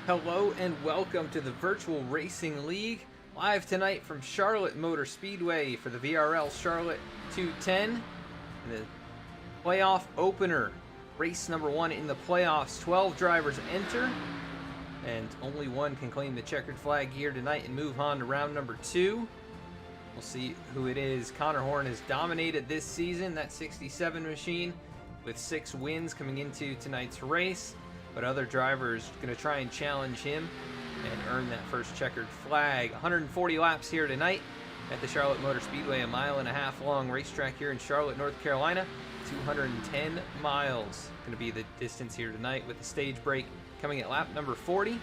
Hello and welcome to the Virtual Racing League, live tonight from Charlotte Motor Speedway for the VRL Charlotte 210. The playoff opener, race number one in the playoffs. 12 drivers enter, and only one can claim the checkered flag here tonight and move on to round number two. We'll see who it is. Connor Horn has dominated this season, that 67 machine, with 6 wins coming into tonight's race. But other drivers going to try and challenge him and earn that first checkered flag. 140 laps here tonight at the Charlotte Motor Speedway, a 1.5 mile long racetrack here in Charlotte, North Carolina. 210 miles going to be the distance here tonight, with the stage break coming at lap number 40.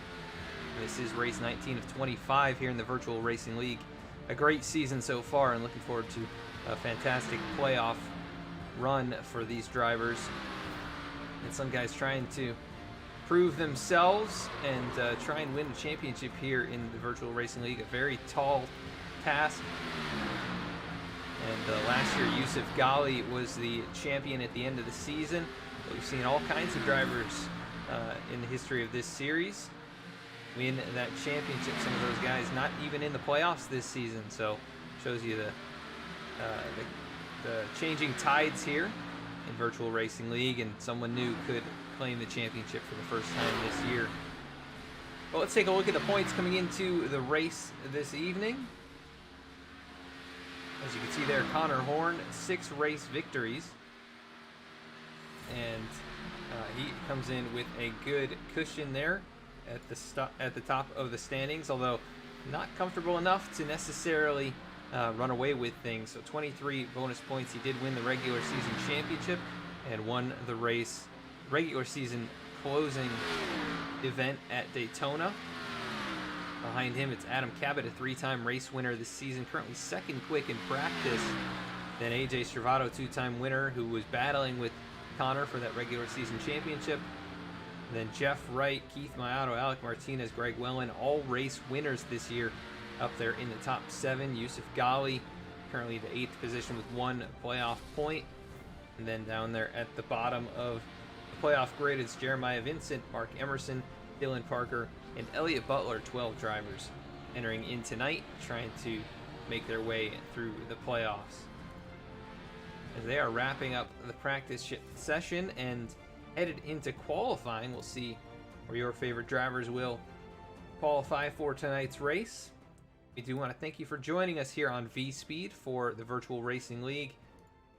This is race 19 of 25 here in the Virtual Racing League. A great season so far, and looking forward to a fantastic playoff run for these drivers. And some guys trying to prove themselves and try and win a championship here in the Virtual Racing League. A very tall task. And last year, Yusuf Ghali was the champion at the end of the season. But we've seen all kinds of drivers in the history of this series win that championship. Some of those guys not even in the playoffs this season. So shows you the changing tides here in Virtual Racing League, and someone new could claim the championship for the first time this year. Well, let's take a look at the points coming into the race this evening. As you can see there, Connor Horn, 6 race victories, and he comes in with a good cushion there at the top of the standings, although not comfortable enough to necessarily run away with things. So 23 bonus points. He did win the regular season championship and won the race regular season closing event at Daytona. Behind him, it's Adam Cabot, a 3-time race winner this season, currently second quick in practice. Then AJ Stravato, 2-time winner, who was battling with Connor for that regular season championship. And then Jeff Wright, Keith Mayato, Alec Martinez, Greg Wellen, all race winners this year, up there in the top 7. Yusuf Ghali, currently the 8th position with 1 playoff point. And then down there at the bottom of the playoff grid is Jeremiah Vincent, Mark Emerson, Dylan Parker, and Elliott Butler, 12 drivers entering in tonight, trying to make their way through the playoffs. As they are wrapping up the practice session and headed into qualifying, we'll see where your favorite drivers will qualify for tonight's race. We do want to thank you for joining us here on V-Speed for the Virtual Racing League.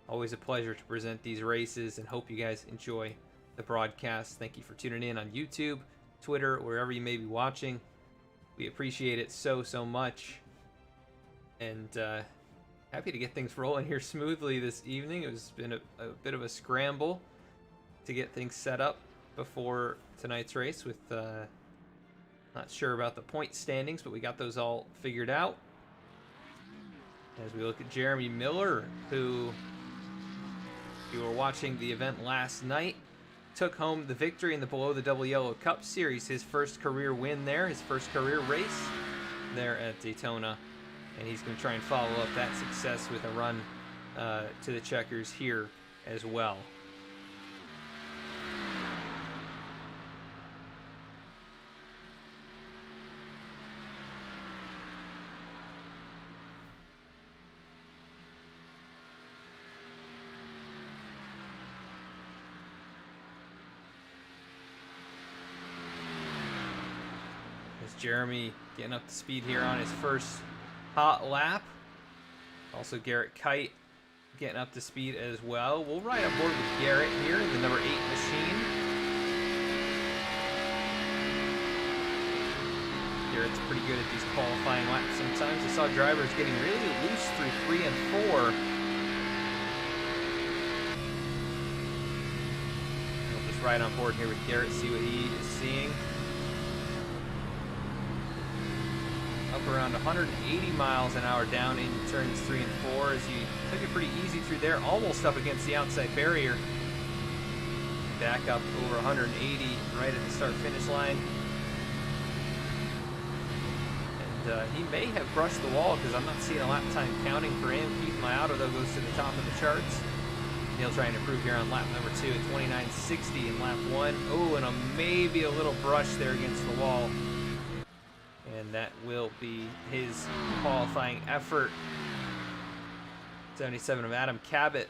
Always a pleasure to present these races, and hope you guys enjoy the broadcast. Thank you for tuning in on YouTube, Twitter, wherever you may be watching. We appreciate it so much. And happy to get things rolling here smoothly this evening. It's been a bit of a scramble to get things set up before tonight's race, with not sure about the point standings, but we got those all figured out. As we look at Jeremy Miller, who, if you were watching the event last night, took home the victory in the Below the Double Yellow Cup Series, his first career win there, his first career race there at Daytona. And he's going to try and follow up that success with a run to the checkers here as well. Jeremy getting up to speed here on his first hot lap. Also Garrett Kite getting up to speed as well. We'll ride on board with Garrett here in the number 8 machine. Garrett's pretty good at these qualifying laps sometimes. I saw drivers getting really loose through 3 and 4. We'll just ride on board here with Garrett, see what he is seeing. Up around 180 miles an hour down in turns 3 and 4, as he took it pretty easy through there, almost up against the outside barrier. Back up over 180 right at the start-finish line. And he may have brushed the wall, because I'm not seeing a lap time counting for him. Keith Mayato, though, goes to the top of the charts. He'll try and improve here on lap number 2 at 29.60 in lap 1. Oh, and maybe a little brush there against the wall. And that will be his qualifying effort. 77 of Adam Cabot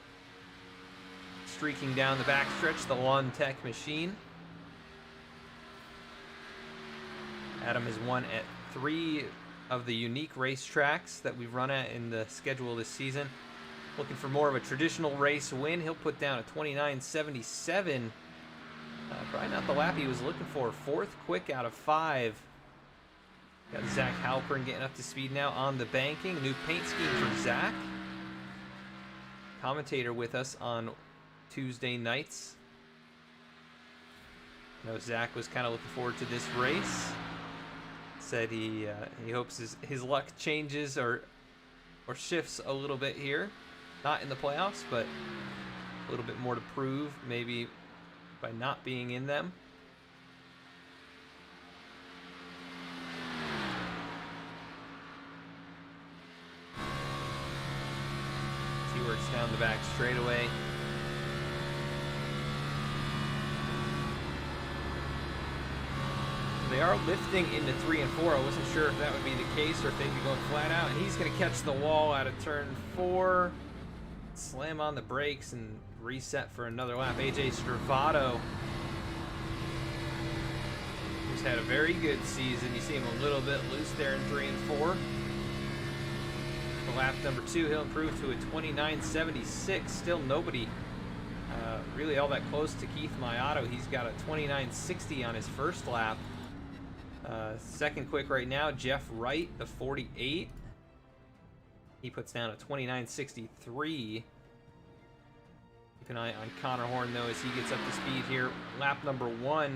streaking down the backstretch, the Lawn Tech machine. Adam has won at 3 of the unique racetracks that we've run at in the schedule this season. Looking for more of a traditional race win. He'll put down a 29.77. Probably not the lap he was looking for. 4th quick out of 5. Got Zach Halpern getting up to speed now on the banking. New paint scheme for Zach. Commentator with us on Tuesday nights. I know Zach was kind of looking forward to this race. Said he hopes his luck changes or shifts a little bit here. Not in the playoffs, but a little bit more to prove, maybe by not being in them. He works down the back straightaway. They are lifting into 3 and 4. I wasn't sure if that would be the case or if they'd be going flat out. And he's going to catch the wall out of turn 4. Slam on the brakes and reset for another lap. AJ Stravato, who's had a very good season. You see him a little bit loose there in 3 and 4. For lap number 2, he'll improve to a 29.76. Still nobody really all that close to Keith Maiato. He's got a 29.60 on his first lap. Second quick right now, Jeff Wright, the 48. He puts down a 29.63. Keep an eye on Connor Horn, though, as he gets up to speed here. Lap number 1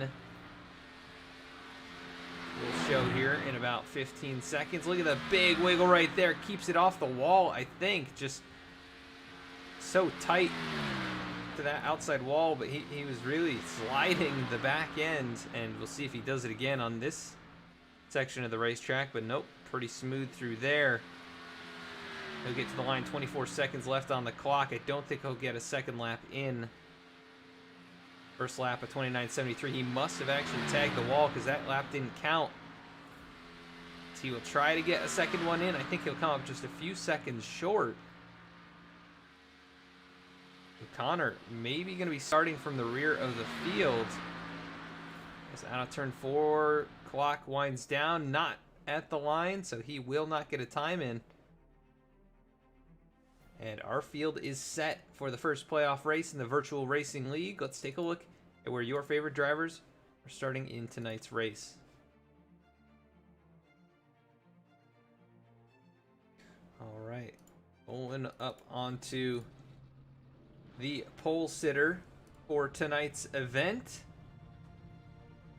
will show here in about 15 seconds. Look at the big wiggle right there. Keeps it off the wall, I think. Just so tight to that outside wall, but he was really sliding the back end, and we'll see if he does it again on this section of the racetrack, but nope, pretty smooth through there. He'll get to the line, 24 seconds left on the clock. I don't think he'll get a second lap in. First lap of 29.73. He must have actually tagged the wall because that lap didn't count. So he will try to get a second one in. I think he'll come up just a few seconds short. And Connor maybe going to be starting from the rear of the field. As out of turn 4, clock winds down, not at the line, so he will not get a time in. And our field is set for the first playoff race in the Virtual Racing League. Let's take a look at where your favorite drivers are starting in tonight's race. All right, pulling up onto the pole sitter for tonight's event.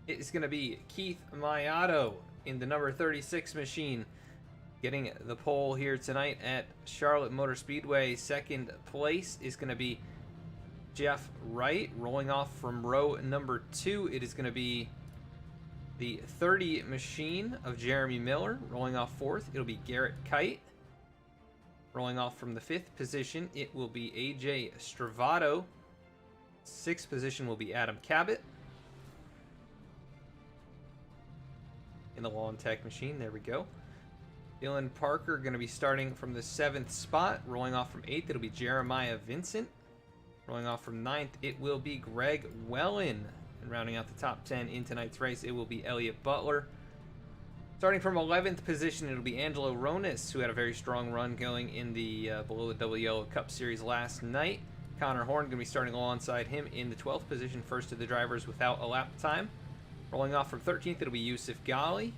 It is going to be Keith Maiato in the number 36 machine, getting the pole here tonight at Charlotte Motor Speedway. Second place is going to be Jeff Wright, rolling off from row number 2. It is going to be the 30 machine of Jeremy Miller, rolling off 4th. It'll be Garrett Kite. Rolling off from the 5th position, it will be AJ Stravato. 6th position will be Adam Cabot. In the Lawn Tech machine, there we go. Dylan Parker going to be starting from the 7th spot. Rolling off from 8th, it'll be Jeremiah Vincent. Rolling off from 9th, it will be Greg Wellen. And rounding out the top 10 in tonight's race, it will be Elliott Butler. Starting from 11th position, it'll be Angelo Ronis, who had a very strong run going in the Below the Double Yellow Cup Series last night. Connor Horn going to be starting alongside him in the 12th position, first of the drivers without a lap time. Rolling off from 13th, it'll be Yusuf Ghali.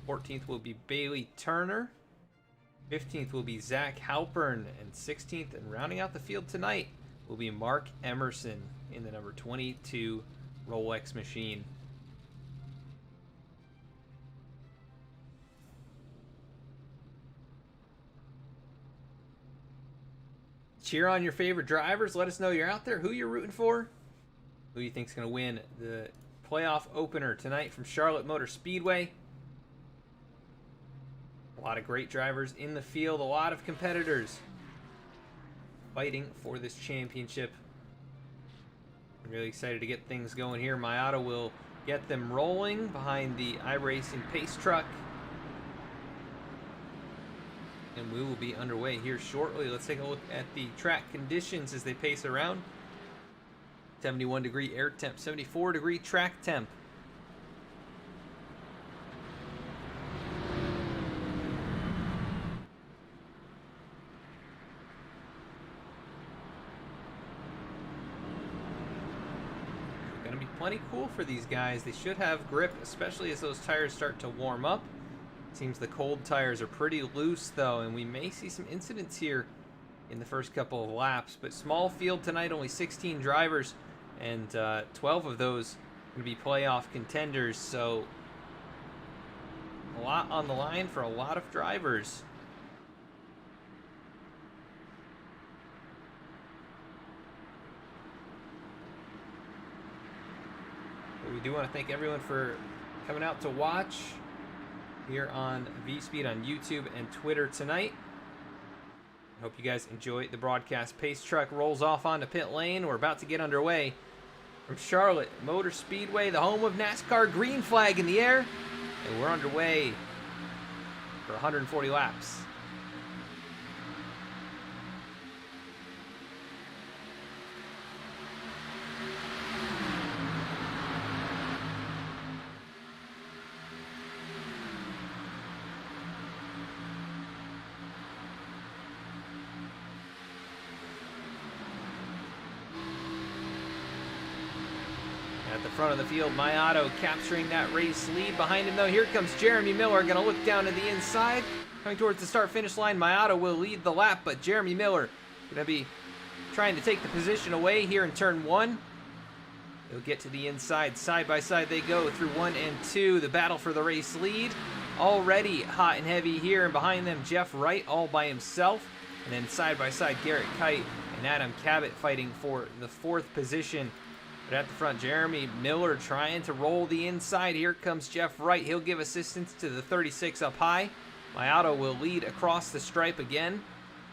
14th will be Bailey Turner. 15th will be Zach Halpern. And 16th, and rounding out the field tonight, will be Mark Emerson in the number 22 Rolex machine. Cheer on your favorite drivers. Let us know you're out there, who you're rooting for, who you think's going to win the playoff opener tonight from Charlotte Motor Speedway. A lot of great drivers in the field, a lot of competitors fighting for this championship I'm really excited to get things going here. My auto will get them rolling behind the iRacing pace truck. And we will be underway here shortly. Let's take a look at the track conditions as they pace around. 71-degree air temp, 74-degree track temp. Going to be plenty cool for these guys. They should have grip, especially as those tires start to warm up. Seems the cold tires are pretty loose though, and we may see some incidents here in the first couple of laps. But small field tonight, only 16 drivers, and 12 of those going to be playoff contenders. So a lot on the line for a lot of drivers. But we do want to thank everyone for coming out to watch here on V-Speed on YouTube and Twitter tonight. I hope you guys enjoy the broadcast. Pace truck rolls off onto pit lane. We're about to get underway from Charlotte Motor Speedway, the home of NASCAR. Green flag in the air, and we're underway for 140 laps. At the front of the field, my auto capturing that race lead. Behind him though, here comes Jeremy Miller, going to look down to the inside. Coming towards the start finish line, my auto will lead the lap, but Jeremy Miller going to be trying to take the position away here in turn 1. He'll get to the inside. Side by side they go through 1 and 2. The battle for the race lead already hot and heavy here, and behind them Jeff Wright all by himself. And then side by side Garrett Kite and Adam Cabot fighting for the 4th position. But at the front, Jeremy Miller trying to roll the inside. Here comes Jeff Wright. He'll give assistance to the 36 up high. My auto will lead across the stripe again.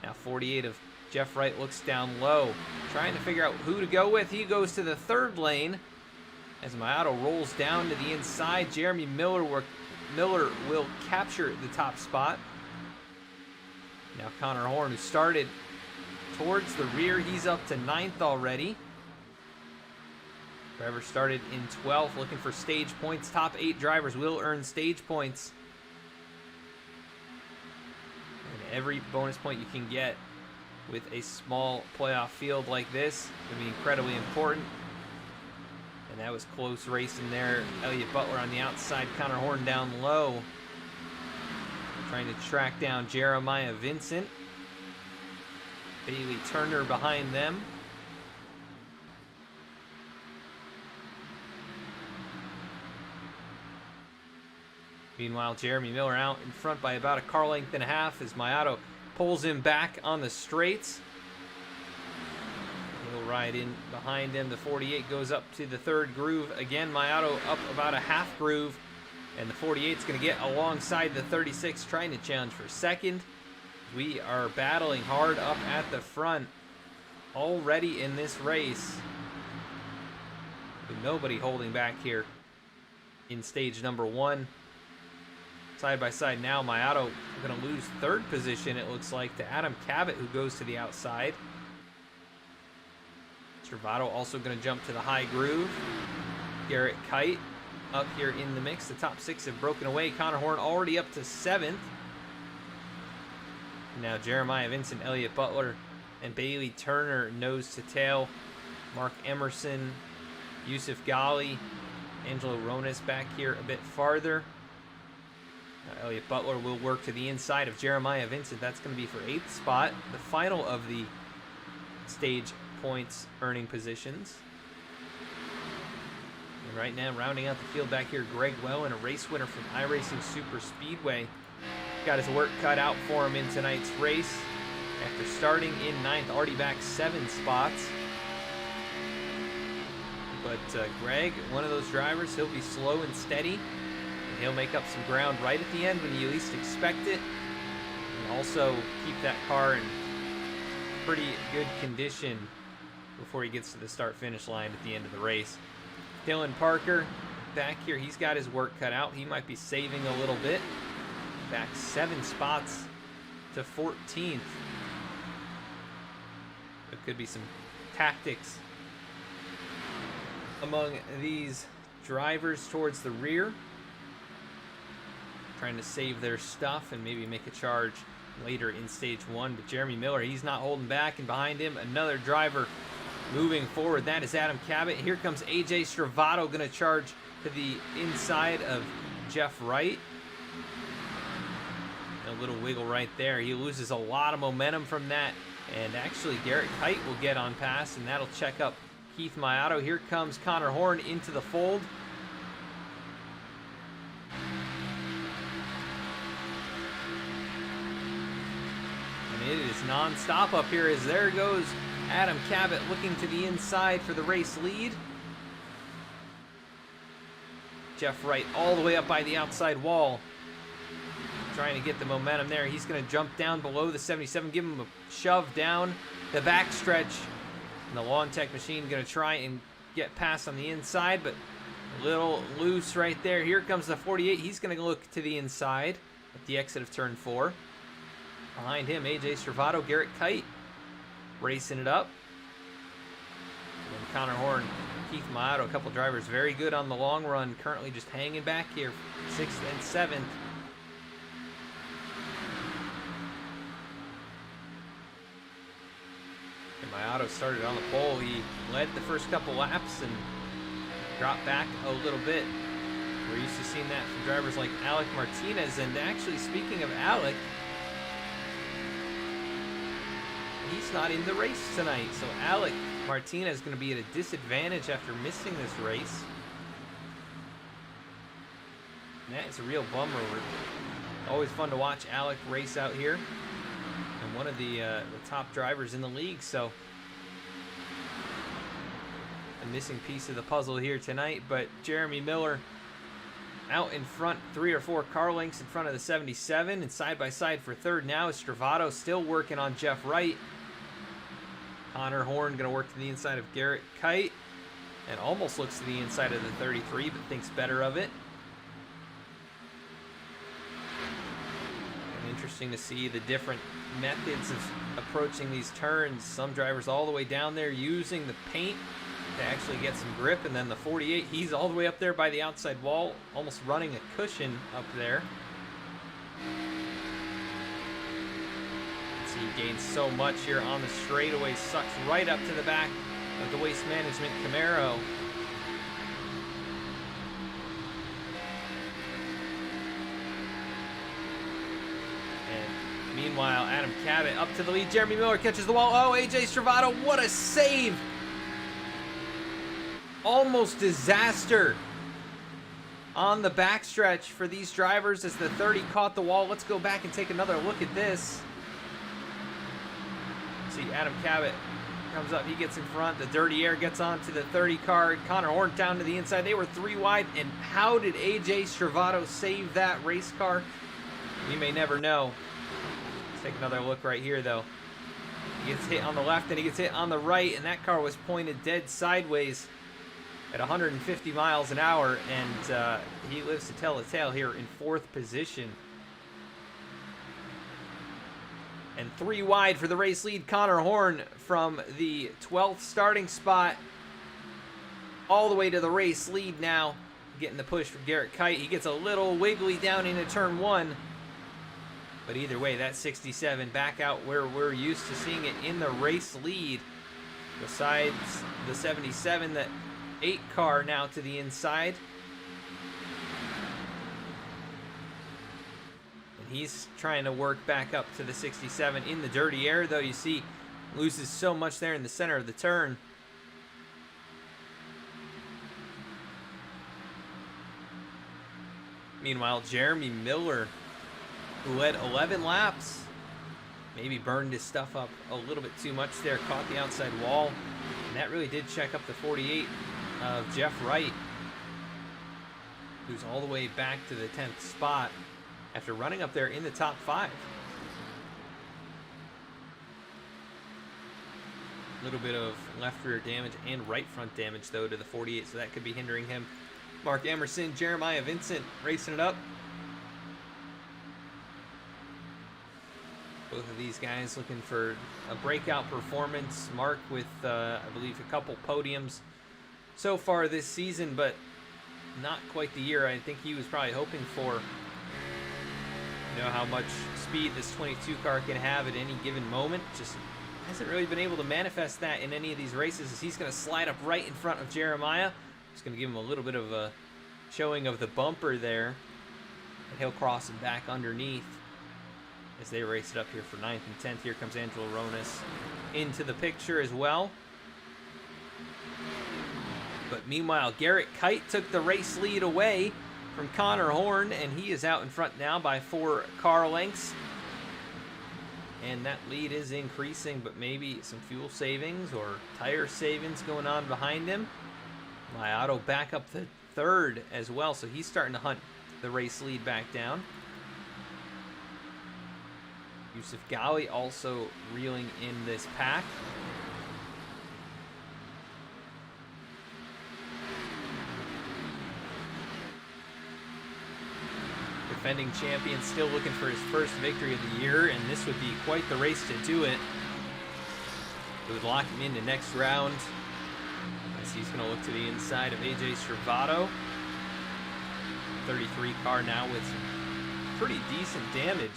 Now 48 of Jeff Wright looks down low, trying to figure out who to go with. He goes to the 3rd lane as my auto rolls down to the inside. Jeremy Miller will capture the top spot. Now Connor Horn, who started towards the rear, he's up to 9th already. Driver started in 12th, looking for stage points. Top 8 drivers will earn stage points. And every bonus point you can get with a small playoff field like this can be incredibly important. And that was close racing there. Elliott Butler on the outside, Connor Horn down low. Trying to track down Jeremiah Vincent. Bailey Turner behind them. Meanwhile, Jeremy Miller out in front by about a car length and a half as my auto pulls him back on the straights. He'll ride in behind him. The 48 goes up to the 3rd groove. Again, my auto up about a half groove. And the 48 is going to get alongside the 36, trying to challenge for 2nd. We are battling hard up at the front already in this race. With nobody holding back here in stage number 1. Side by side now, my auto going to lose 3rd position, it looks like, to Adam Cabot, who goes to the outside. Travato also going to jump to the high groove. Garrett Kite up here in the mix. The top 6 have broken away. Connor Horn already up to 7th. Now Jeremiah Vincent, Elliott Butler, and Bailey Turner nose to tail. Mark Emerson, Yusuf Ghali, Angelo Ronas back here a bit farther. Elliott Butler will work to the inside of Jeremiah Vincent. That's going to be for 8th spot, the final of the stage points earning positions. And right now, rounding out the field back here, Greg Wellen, a race winner from iRacing Super Speedway. Got his work cut out for him in tonight's race. After starting in 9th, already back 7 spots. But Greg, one of those drivers, he'll be slow and steady. He'll make up some ground right at the end when you least expect it. And also keep that car in pretty good condition before he gets to the start-finish line at the end of the race. Dylan Parker back here, he's got his work cut out. He might be saving a little bit. Back 7 spots to 14th. There could be some tactics among these drivers towards the rear, trying to save their stuff and maybe make a charge later in stage 1. But Jeremy Miller, he's not holding back, and behind him another driver moving forward. That is Adam Cabot. Here comes AJ Stravato, going to charge to the inside of Jeff Wright. A little wiggle right there. He loses a lot of momentum from that, and actually Garrett Kite will get on pass, and that'll check up Keith Mayato. Here comes Connor Horn into the fold. And it is non-stop up here as there goes Adam Cabot looking to the inside for the race lead. Jeff Wright all the way up by the outside wall, trying to get the momentum there. He's going to jump down below the 77, give him a shove down the back stretch. And the Lawn Tech machine going to try and get past on the inside, but a little loose right there. Here comes the 48. He's going to look to the inside at the exit of turn 4. Behind him, AJ Stravato, Garrett Kite racing it up. And Connor Horn, Keith Mayato, a couple drivers very good on the long run, currently just hanging back here, 6th and 7th. And Mayato started on the pole. He led the first couple laps and dropped back a little bit. We're used to seeing that from drivers like Alec Martinez. And actually, speaking of Alec, he's not in the race tonight. So Alec Martinez is going to be at a disadvantage after missing this race. And that is a real bummer. Always fun to watch Alec race out here. And one of the top drivers in the league. So a missing piece of the puzzle here tonight. But Jeremy Miller out in front, 3 or 4 car lengths in front of the 77. And side by side for third now is Stravato, still working on Jeff Wright. Connor Horn going to work to the inside of Garrett Kite, and almost looks to the inside of the 33, but thinks better of it. And interesting to see the different methods of approaching these turns. Some drivers all the way down there using the paint to actually get some grip, and then the 48, he's all the way up there by the outside wall, almost running a cushion up there. He gains so much here on the straightaway, sucks right up to the back of the Waste Management Camaro. And meanwhile, Adam Cabot up to the lead. Jeremy Miller catches the wall. Oh, AJ Stravato, what a save! Almost disaster on the backstretch for these drivers as the 30 caught the wall. Let's go back and take another look at this. See, Adam Cabot comes up, he gets in front, the Dirty Air gets onto the 30 car, Connor Horn down to the inside. They were 3 wide, and how did AJ Stravato save that race car? We may never know. Let's take another look right here, though. He gets hit on the left, and he gets hit on the right, and that car was pointed dead sideways at 150 miles an hour, and he lives to tell the tale here in 4th position. And 3 wide for the race lead. Connor Horn from the 12th starting spot all the way to the race lead now. Getting the push from Garrett Kite. He gets a little wiggly down into turn 1. But either way, that 67 back out where we're used to seeing it in the race lead. Besides the 77, the 8 car now to the inside. He's trying to work back up to the 67 in the Dirty Air, though. You see, loses so much there in the center of the turn. Meanwhile, Jeremy Miller, who led 11 laps, maybe burned his stuff up a little bit too much there, caught the outside wall, and that really did check up the 48 of Jeff Wright, who's all the way back to the 10th spot after running up there in the top 5. A little bit of left rear damage and right front damage, though, to the 48, so that could be hindering him. Mark Emerson, Jeremiah Vincent racing it up. Both of these guys looking for a breakout performance. Mark with, I believe, a couple podiums so far this season, but not quite the year I think he was probably hoping for. You know how much speed this 22 car can have at any given moment. Just hasn't really been able to manifest that in any of these races, as he's going to slide up right in front of Jeremiah. Just going to give him a little bit of a showing of the bumper there. And he'll cross him back underneath as they race it up here for 9th and 10th. Here comes Angelo Ronas into the picture as well. But meanwhile, Garrett Kite took the race lead away from Connor Horn, and he is out in front now by 4 car lengths. And that lead is increasing, but maybe some fuel savings or tire savings going on behind him. Liotto back up the 3rd as well, so he's starting to hunt the race lead back down. Yusuf Ghali also reeling in this pack. Defending champion still looking for his first victory of the year, and this would be quite the race to do it. It would lock him into next round, as he's going to look to the inside of AJ Servato. 33 car now with some pretty decent damage.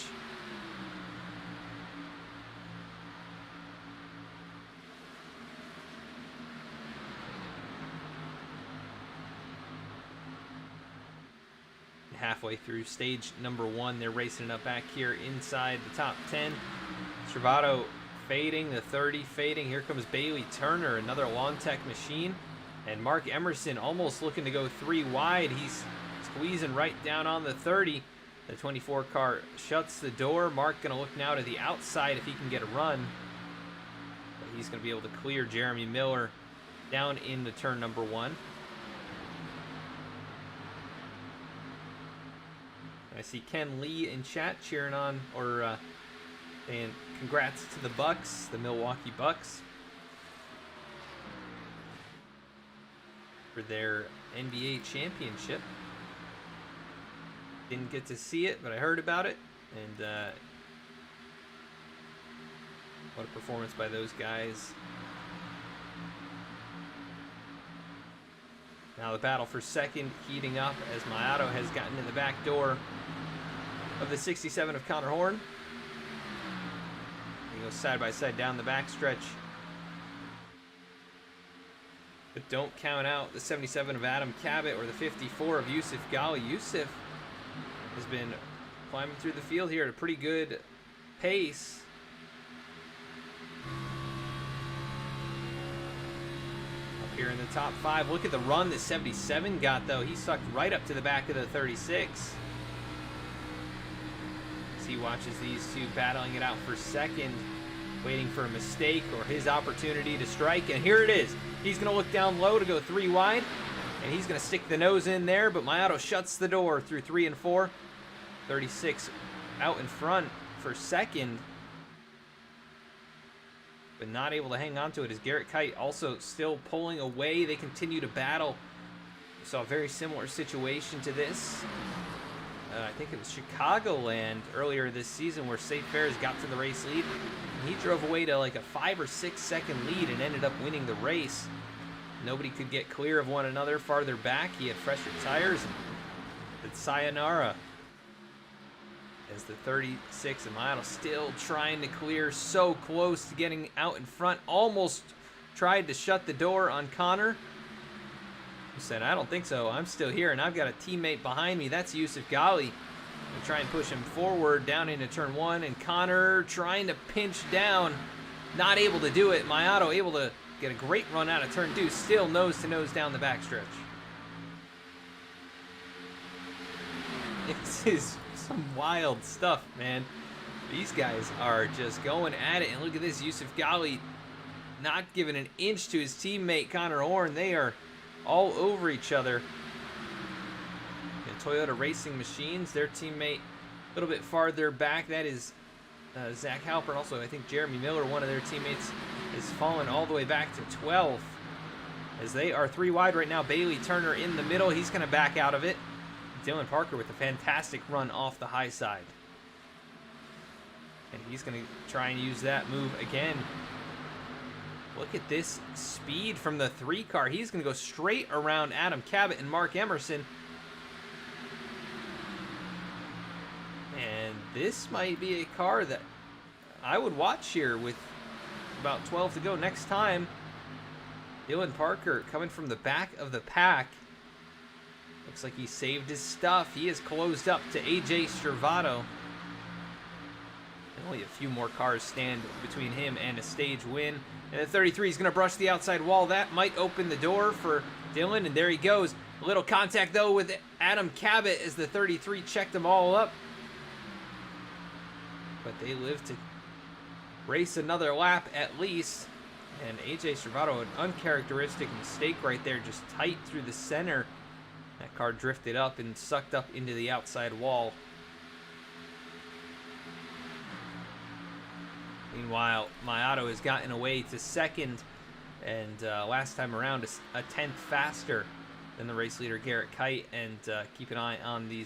Halfway through stage number 1, they're racing it up back here inside the top 10. Servato fading, the 30 fading. Here comes Bailey Turner, another Lawn Tech machine. And Mark Emerson almost looking to go 3 wide. He's squeezing right down on the 30. The 24 car shuts the door. Mark going to look now to the outside if he can get a run. But he's going to be able to clear Jeremy Miller down into turn number 1. I see Ken Lee in chat cheering on, or saying congrats to the Bucks, the Milwaukee Bucks, for their NBA championship. Didn't get to see it, but I heard about it, and what a performance by those guys. Now the battle for second heating up as Liotto has gotten in the back door of the 67 of Connor Horn. He goes side by side down the backstretch. But don't count out the 77 of Adam Cabot or the 54 of Yusuf Ghali. Yusuf has been climbing through the field here at a pretty good pace. Here in the top 5. Look at the run that 77 got, though. He sucked right up to the back of the 36. As he watches these two battling it out for second, waiting for a mistake or his opportunity to strike. And here it is. He's going to look down low to go 3 wide, and he's going to stick the nose in there, but Liotto shuts the door through 3 and 4. 36 out in front for second, but not able to hang on to it, as Garrett Kite also still pulling away. They continue to battle. We saw a very similar situation to this. I think it was Chicagoland earlier this season, where Safe Fares got to the race lead. And he drove away to like a 5 or 6 second lead and ended up winning the race. Nobody could get clear of one another farther back. He had fresher tires. It's sayonara, as the 36 and Liotto still trying to clear, so close to getting out in front. Almost tried to shut the door on Connor. He said, I don't think so. I'm still here, and I've got a teammate behind me. That's Yusuf Ghali. We try and push him forward down into turn 1, and Connor trying to pinch down. Not able to do it. Liotto able to get a great run out of turn 2. Still nose to nose down the backstretch. This is some wild stuff, man. These guys are just going at it. And look at this, Yusuf Ghali not giving an inch to his teammate Connor Horn. They are all over each other. And Toyota Racing Machines, their teammate a little bit farther back. That is Zach Halpern. Also, I think Jeremy Miller, one of their teammates, has fallen all the way back to 12th. As they are 3 wide right now. Bailey Turner in the middle. He's going to back out of it. Dylan Parker with a fantastic run off the high side. And he's going to try and use that move again. Look at this speed from the 3 car. He's going to go straight around Adam Cabot and Mark Emerson. And this might be a car that I would watch here with about 12 to go. Next time, Dylan Parker coming from the back of the pack. Looks like he saved his stuff. He is closed up to AJ Stravato. And only a few more cars stand between him and a stage win. And the 33 is going to brush the outside wall. That might open the door for Dylan. And there he goes. A little contact, though, with Adam Cabot as the 33 checked them all up. But they live to race another lap at least. And AJ Stravato, an uncharacteristic mistake right there, just tight through the center. That car drifted up and sucked up into the outside wall. Meanwhile, Mayato has gotten away to second, and last time around a 10th faster than the race leader Garrett Kite. And keep an eye on the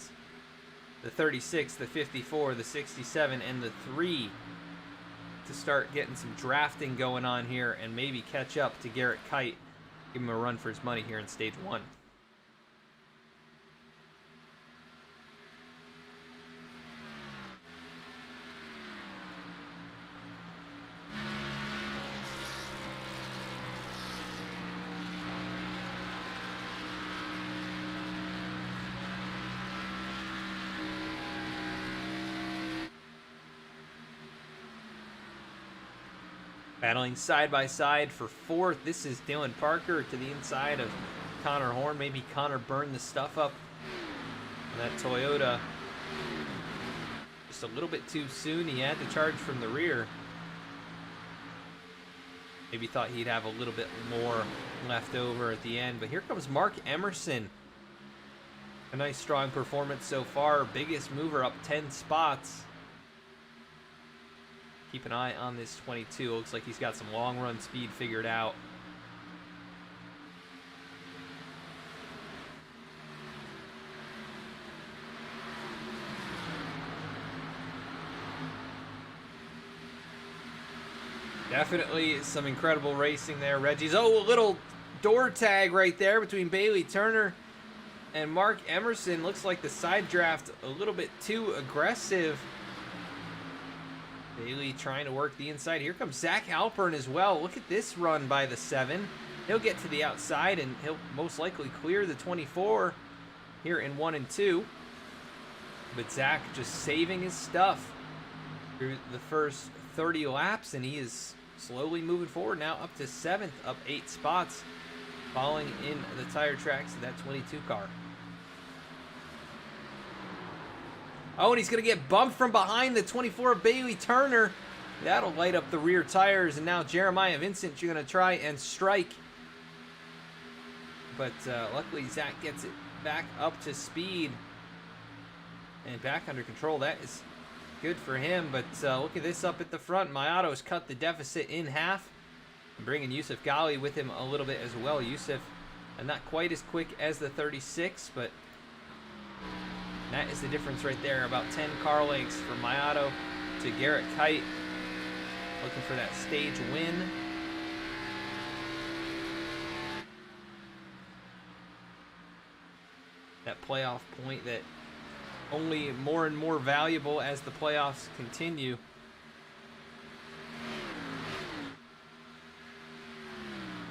36, the 54, the 67, and the 3 to start getting some drafting going on here and maybe catch up to Garrett Kite. Give him a run for his money here in stage 1. Battling side by side for 4th. This is Dylan Parker to the inside of Connor Horn. Maybe Connor burned the stuff up on that Toyota just a little bit too soon. He had to charge from the rear. Maybe thought he'd have a little bit more left over at the end. But here comes Mark Emerson. A nice strong performance so far. Biggest mover up 10 spots. Keep an eye on this 22. Looks like he's got some long run speed figured out. Definitely some incredible racing there, Reggie's. Oh, a little door tag right there between Bailey Turner and Mark Emerson. Looks like the side draft a little bit too aggressive. Bailey trying to work the inside. Here comes Zach Halpern as well. Look at this run by the 7. He'll get to the outside and he'll most likely clear the 24 here in 1 and 2. But Zach just saving his stuff through the first 30 laps, and he is slowly moving forward now up to 7th, up 8 spots, falling in the tire tracks of that 22 car. Oh, and he's going to get bumped from behind the 24 of Bailey Turner. That'll light up the rear tires, and now Jeremiah Vincent, you're going to try and strike. But luckily, Zach gets it back up to speed and back under control. That is good for him, but look at this up at the front. Mayato's cut the deficit in half, bringing Yusuf Ghali with him a little bit as well. Yusuf, not quite as quick as the 36, but that is the difference right there. About 10 car lengths from Mayato to Garrett Kite, looking for that stage win. That playoff point that only more and more valuable as the playoffs continue.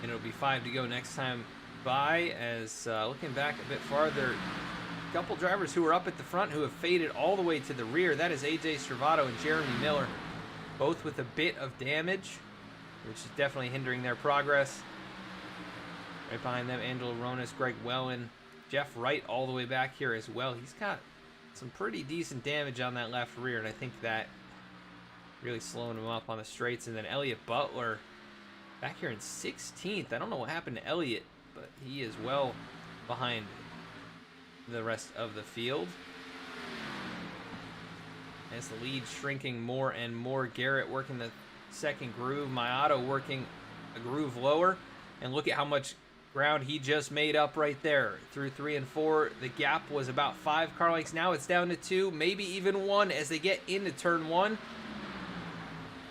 And it'll be 5 to go next time by, as looking back a bit farther, a couple drivers who are up at the front who have faded all the way to the rear. That is AJ Stravato and Jeremy Miller, both with a bit of damage, which is definitely hindering their progress. Right behind them, Angelo Ronas, Greg Wellen, Jeff Wright all the way back here as well. He's got some pretty decent damage on that left rear, and I think that really slowing him up on the straights. And then Elliott Butler back here in 16th. I don't know what happened to Elliott, but he is well behind the rest of the field. As the lead shrinking more and more, Garrett working the second groove. Mayato working a groove lower. And look at how much ground he just made up right there. Through 3 and 4, the gap was about 5 car lengths. Now it's down to 2, maybe even 1 as they get into turn 1.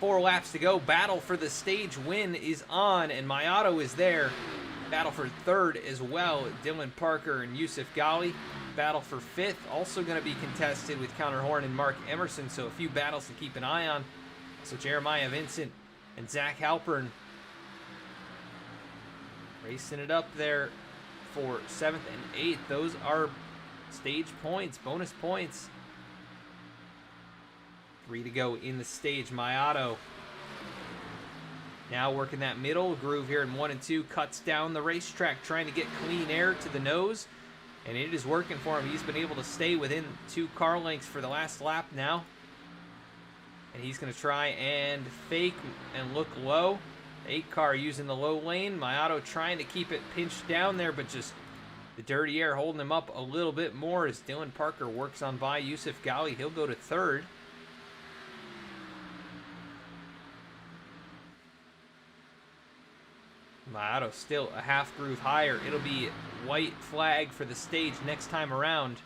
4 laps to go. Battle for the stage win is on, and Mayato is there. Battle for third as well. Dylan Parker and Yusuf Ghali. Battle for fifth, also going to be contested with Connor Horn and Mark Emerson, so a few battles to keep an eye on. So Jeremiah Vincent and Zach Halpern racing it up there for 7th and 8th. Those are stage points, bonus points. 3 to go in the stage. Mayato now working that middle groove here in 1 and 2. Cuts down the racetrack, trying to get clean air to the nose. And it is working for him. He's been able to stay within 2 car lengths for the last lap now. And he's going to try and fake and look low. 8 car using the low lane. Mayato trying to keep it pinched down there, but just the dirty air holding him up a little bit more as Dylan Parker works on by Yusuf Ghali. He'll go to 3rd. Mayato still a half groove higher. It'll be white flag for the stage next time around.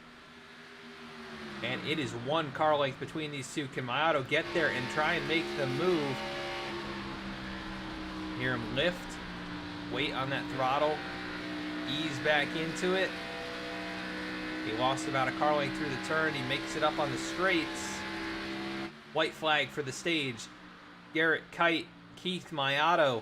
And it is 1 car length between these two. Can Mayato get there and try and make the move? Hear him lift, wait on that throttle, ease back into it. He lost about a car length through the turn. He makes it up on the straights. White flag for the stage. Garrett Kite, Keith Mayato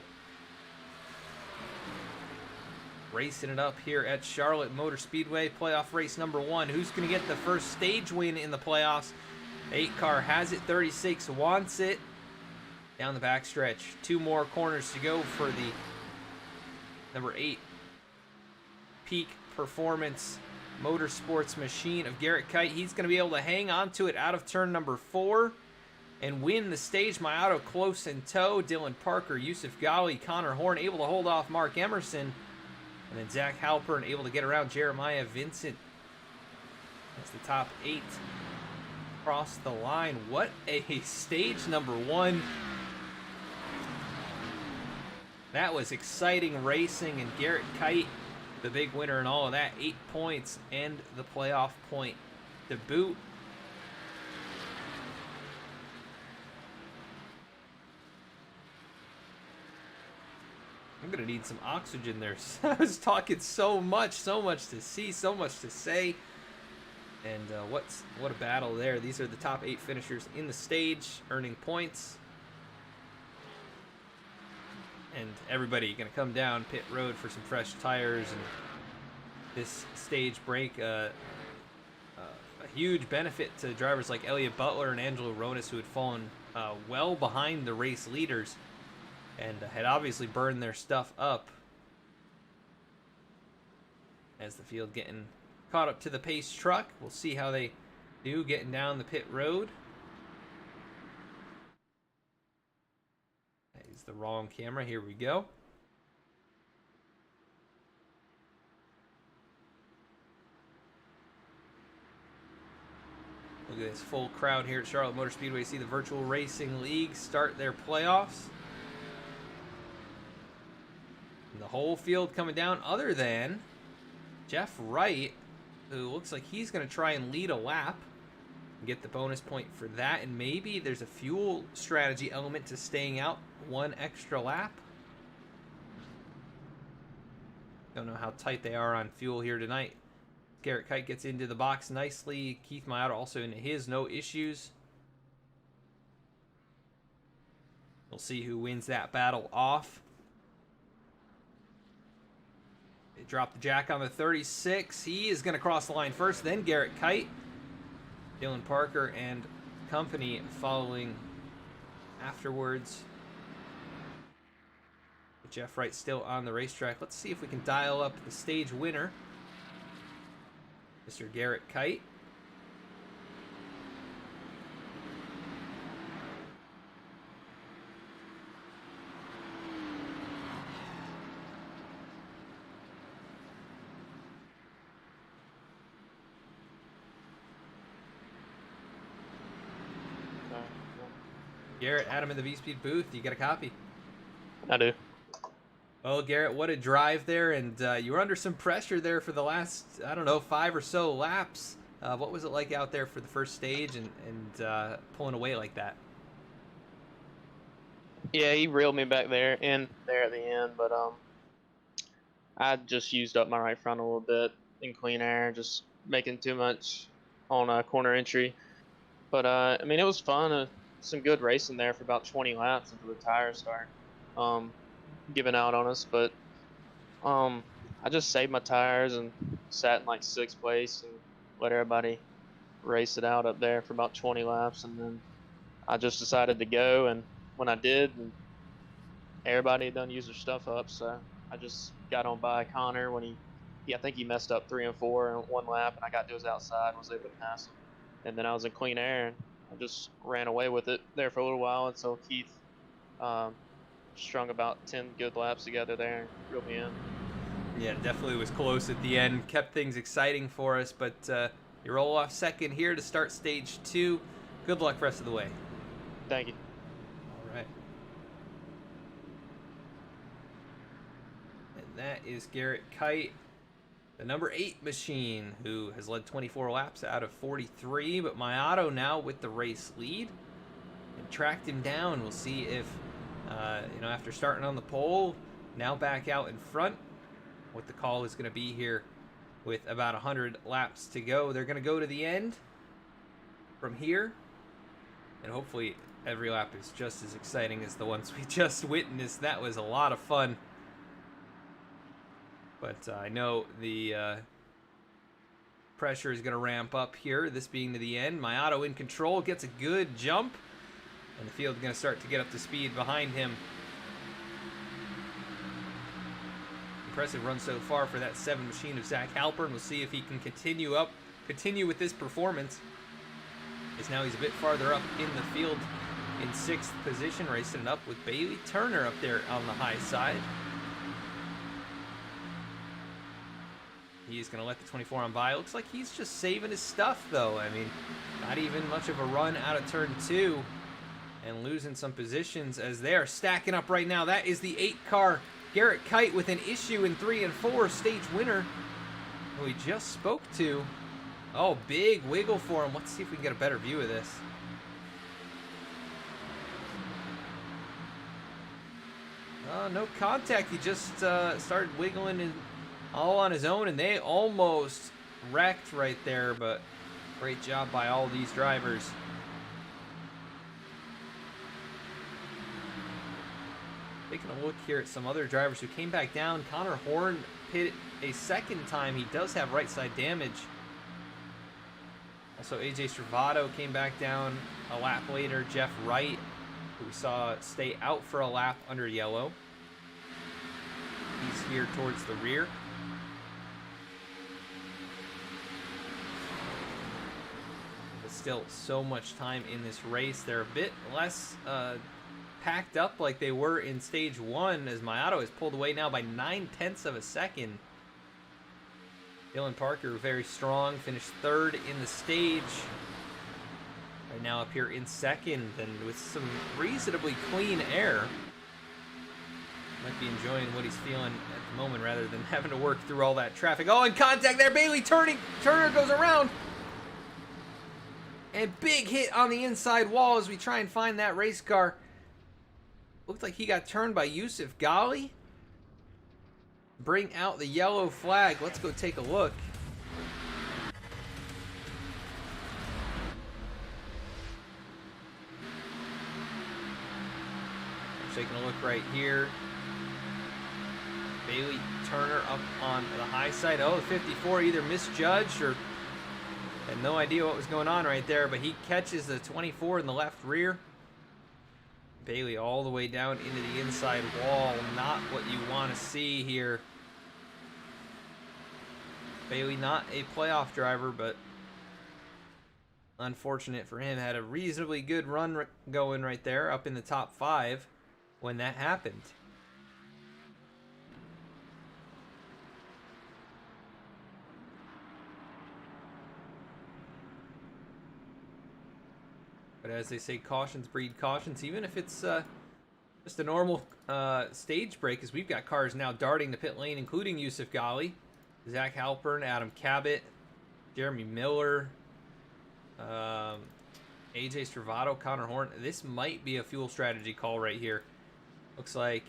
racing it up here at Charlotte Motor Speedway. Playoff race number 1. Who's going to get the first stage win in the playoffs? 8 car has it. 36 wants it. Down the backstretch. 2 more corners to go for the number 8 Peak Performance Motorsports machine of Garrett Kite. He's going to be able to hang on to it out of turn number 4 and win the stage. Mayato close in tow. Dylan Parker, Yusuf Ghali, Connor Horn able to hold off Mark Emerson. And then Zach Halpern able to get around Jeremiah Vincent. That's the top 8 across the line. What a stage number 1. That was exciting racing, and Garrett Kite, the big winner in all of that. 8 points and the playoff point to boot. I'm going to need some oxygen there. I was talking so much to see, so much to say. And what a battle there. These are the top 8 finishers in the stage, earning points. And everybody going to come down pit road for some fresh tires. And this stage break, a huge benefit to drivers like Elliott Butler and Angelo Ronis, who had fallen well behind the race leaders and had obviously burned their stuff up as the field getting caught up to the pace truck. We'll see how they do getting down the pit road. That is the wrong camera. Here we go. Look at this full crowd here at Charlotte Motor Speedway. See the Virtual Racing League start their playoffs. The whole field coming down other than Jeff Wright, who looks like he's going to try and lead a lap and get the bonus point for that. And maybe there's a fuel strategy element to staying out 1 extra lap. Don't know how tight they are on fuel here tonight. Garrett Kite gets into the box nicely. Keith Mayato also into his, no issues. We'll see who wins that battle off. They drop the jack on the 36. He is going to cross the line first, then Garrett Kite. Dylan Parker and company following afterwards. But Jeff Wright still on the racetrack. Let's see if we can dial up the stage winner, Mr. Garrett Kite. Garrett, Adam in the V-Speed booth. You got a copy? I do. Well, Garrett, what a drive there, and you were under some pressure there for the last, I don't know, 5 or so laps. What was it like out there for the first stage and pulling away like that? Yeah, he reeled me back there at the end, but I just used up my right front a little bit in clean air, just making too much on a corner entry. But I mean, it was fun. Some good racing there for about 20 laps until the tires start um, giving out on us. But I just saved my tires and sat in like sixth place and let everybody race it out up there for about 20 laps, and then I just decided to go. And when I did, and everybody had done use their stuff up, so I just got on by Connor when I think he messed up 3 and 4 in one lap, and I got to his outside and was able to pass him. And then I was in clean air, and I just ran away with it there for a little while until Keith um, strung about 10 good laps together there and reeled me in. Yeah, definitely was close at the end. Kept things exciting for us, but you roll off second here to start stage 2. Good luck rest of the way. Thank you. All right. And that is Garrett Kite, the number 8 machine, who has led 24 laps out of 43, but my auto now with the race lead and tracked him down. We'll see if, after starting on the pole, now back out in front, what the call is going to be here with about 100 laps to go. They're going to go to the end from here, and hopefully every lap is just as exciting as the ones we just witnessed. That was a lot of fun. But I know the pressure is going to ramp up here, this being to the end. My auto in control, gets a good jump, and the field is going to start to get up to speed behind him. Impressive run so far for that 7 machine of Zach Halpern. We'll see if he can continue with this performance. As now he's a bit farther up in the field in 6th position, racing it up with Bailey Turner up there on the high side. He's going to let the 24 on by. Looks like he's just saving his stuff, though. I mean, not even much of a run out of turn 2 and losing some positions as they are stacking up right now. That is the 8-car Garrett Kite with an issue in 3 and 4, stage winner, who we just spoke to. Oh, big wiggle for him. Let's see if we can get a better view of this. No contact. He just started wiggling all on his own, and they almost wrecked right there, but great job by all these drivers. Taking a look here at some other drivers who came back down. Connor Horn hit a second time. He does have right side damage. Also, AJ Stravato came back down a lap later. Jeff Wright, who we saw stay out for a lap under yellow. He's here towards the rear. But still so much time in this race. They're a bit less packed up like they were in stage 1, as my auto is pulled away now by 9/10 of a second. Dylan Parker very strong, finished 3rd in the stage. Right now up here in 2nd, and with some reasonably clean air. Might be enjoying what he's feeling at the moment rather than having to work through all that traffic. Oh, and contact there, Bailey Turner goes around. And big hit on the inside wall as we try and find that race car. Looked like he got turned by Yusuf Ghali. Bring out the yellow flag. Let's go take a look. Taking a look right here. Bailey Turner up on the high side. Oh, the 54 either misjudged or had no idea what was going on right there, but he catches the 24 in the left rear. Bailey all the way down into the inside wall. Not what you want to see here. Bailey not a playoff driver, but unfortunate for him. Had a reasonably good run going right there, up in the top 5 when that happened. But But as they say, cautions breed cautions, even if it's just a normal stage break, as we've got cars now darting the pit lane, including Yusuf Ghali, Zach Halpern, Adam Cabot, Jeremy Miller, AJ Stravato, Connor Horn. This might be a fuel strategy call right here. Looks like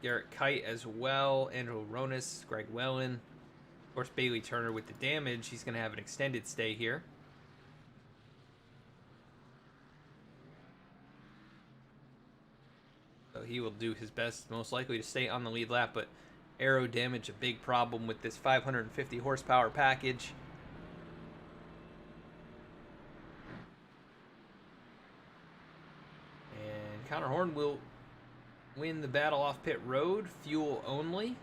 Garrett Kite as well, Andrew Ronis, Greg Wellen. Of course, Bailey Turner with the damage. He's going to have an extended stay here. So he will do his best, most likely, to stay on the lead lap, but aero damage, a big problem with this 550 horsepower package. And Connor Horn will win the battle off pit road, fuel only.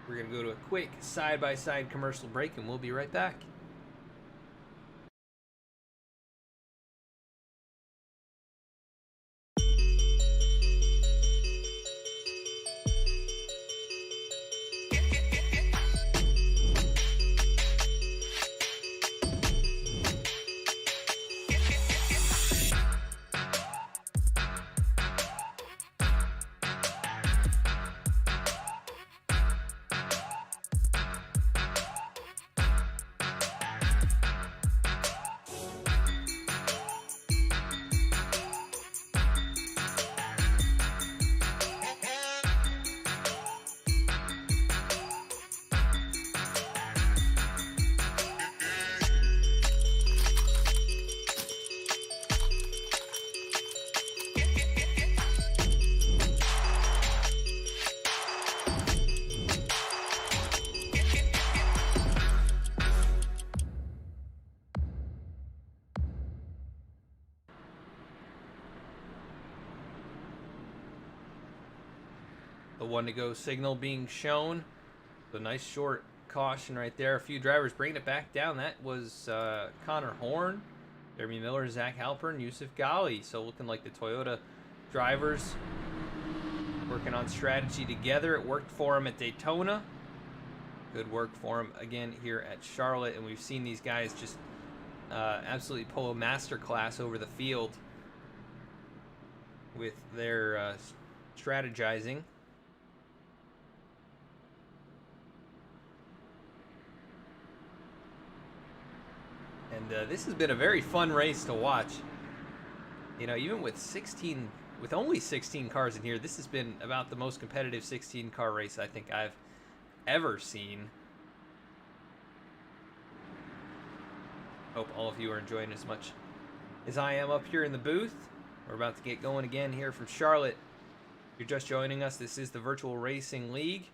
We're going to go to a quick side-by-side commercial break, and we'll be right back. The 1 to go signal being shown. So nice short caution right there. A few drivers bringing it back down. That was Connor Horn, Jeremy Miller, Zach Halpern, Yusuf Ghali. So looking like the Toyota drivers working on strategy together. It worked for them at Daytona. Good work for them again here at Charlotte. And we've seen these guys just absolutely pull a masterclass over the field with their strategizing. And this has been a very fun race to watch. You know, even with only 16 cars in here, this has been about the most competitive 16-car race I think I've ever seen. Hope all of you are enjoying as much as I am up here in the booth. We're about to get going again here from Charlotte. If you're just joining us, this is the Virtual Racing League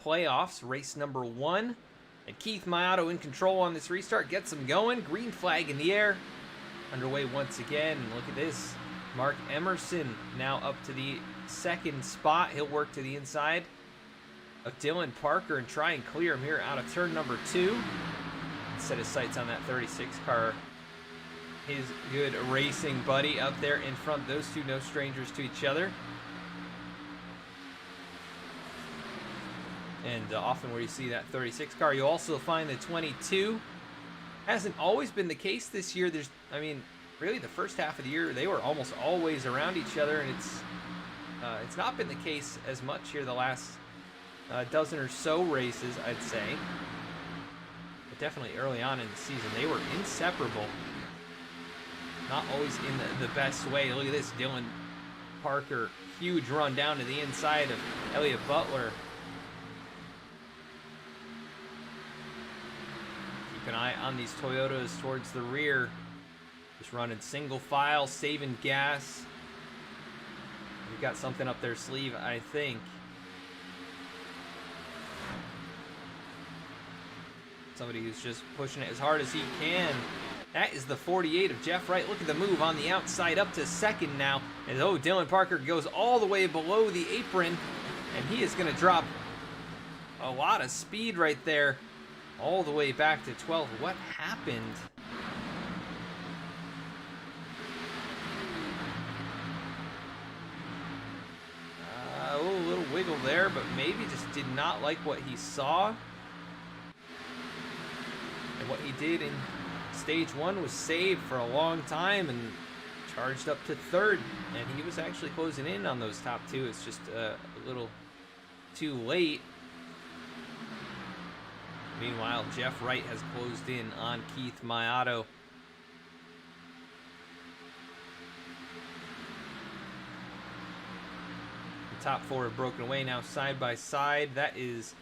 playoffs, race number 1. And Keith Mayato in control on this restart. Gets them going. Green flag in the air. Underway once again. And look at this. Mark Emerson now up to the 2nd spot. He'll work to the inside of Dylan Parker and try and clear him here out of turn number 2. Set his sights on that 36 car. His good racing buddy up there in front. Those two no strangers to each other. And often where you see that 36 car, you also find the 22. Hasn't always been the case this year. I mean, really the first half of the year, they were almost always around each other, and it's not been the case as much here the last dozen or so races, I'd say. But definitely early on in the season, they were inseparable. Not always in the best way. Look at this, Dylan Parker, huge run down to the inside of Elliott Butler. Keep an eye on these Toyotas towards the rear. Just running single file, saving gas. We've got something up their sleeve, I think. Somebody who's just pushing it as hard as he can. That is the 48 of Jeff Wright. Look at the move on the outside up to 2nd now. And oh, Dylan Parker goes all the way below the apron. And he is going to drop a lot of speed right there. All the way back to 12th. What happened? A little wiggle there, but maybe just did not like what he saw. And what he did in stage 1 was saved for a long time and charged up to 3rd. And he was actually closing in on those top 2. It's just a little too late. Meanwhile, Jeff Wright has closed in on Keith Mayato. The top 4 have broken away now side by side. That is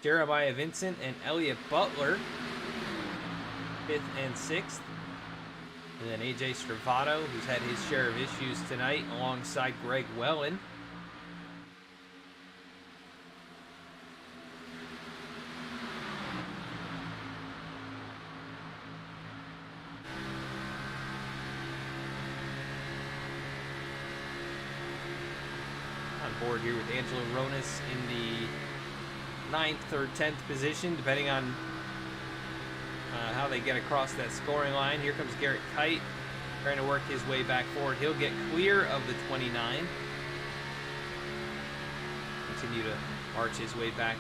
Jeremiah Vincent and Elliott Butler, 5th and 6th. And then AJ Stravato, who's had his share of issues tonight, alongside Greg Wellen. Board here with Angelo Ronis in the 9th or 10th position, depending on how they get across that scoring line. Here comes Garrett Kite, trying to work his way back forward. He'll get clear of the 29. Continue to arch his way back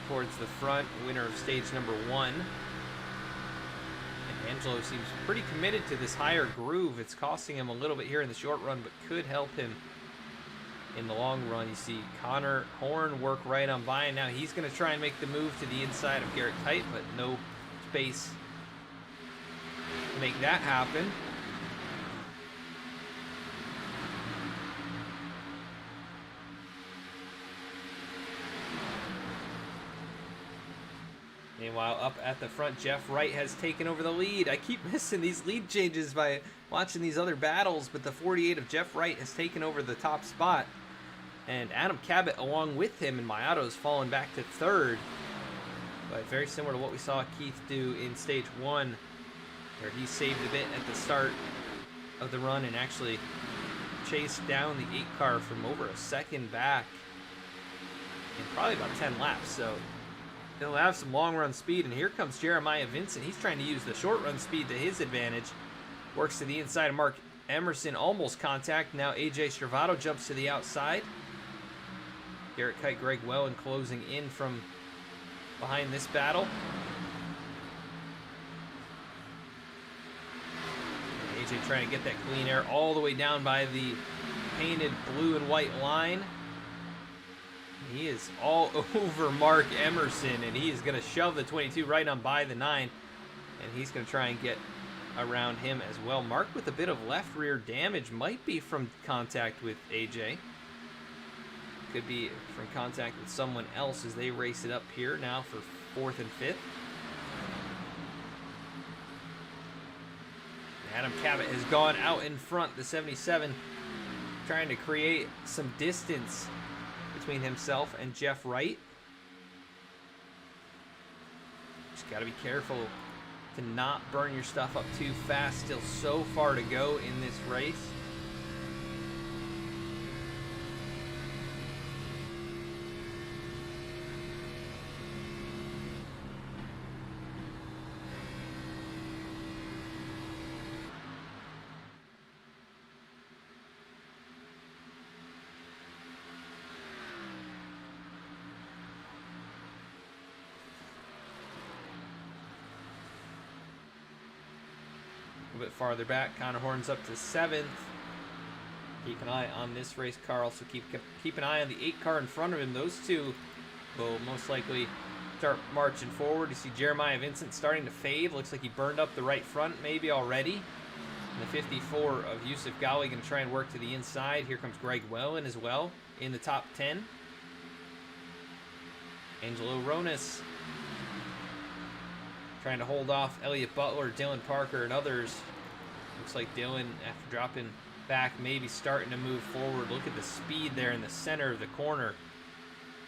towards the front, winner of stage number 1. And Angelo seems pretty committed to this higher groove. It's costing him a little bit here in the short run, but could help him in the long run. You see Connor Horn work right on by, and now he's going to try and make the move to the inside of Garrett Kite, but no space to make that happen. Meanwhile, up at the front, Jeff Wright has taken over the lead. I keep missing these lead changes by watching these other battles, but the 48 of Jeff Wright has taken over the top spot. And Adam Cabot along with him, and Mayato's fallen back to 3rd. But very similar to what we saw Keith do in stage 1, where he saved a bit at the start of the run and actually chased down the 8 car from over a second back in probably about 10 laps. So he'll have some long run speed. And here comes Jeremiah Vincent. He's trying to use the short run speed to his advantage. Works to the inside of Mark Emerson, almost contact. Now AJ Stravato jumps to the outside. Garrett Kite, Greg Wellen closing in from behind this battle. AJ trying to get that clean air all the way down by the painted blue and white line. He is all over Mark Emerson, and he is going to shove the 22 right on by the 9, and he's going to try and get around him as well. Mark with a bit of left rear damage, might be from contact with AJ. Could be from contact with someone else as they race it up here now for 4th and 5th. Adam Cabot has gone out in front, the 77, trying to create some distance between himself and Jeff Wright. Just got to be careful to not burn your stuff up too fast. Still so far to go in this race. A bit farther back, Connor Horn's up to 7th. Keep an eye on this race car. Also keep an eye on the 8 car in front of him. Those two will most likely start marching forward. You see Jeremiah Vincent starting to fade. Looks like he burned up the right front maybe already. And the 54 of Yusuf Ghali going to try and work to the inside. Here comes Greg Wellen as well in the top 10. Angelo Ronis trying to hold off Elliott Butler, Dylan Parker, and others. Looks like Dylan, after dropping back, maybe starting to move forward. Look at the speed there in the center of the corner.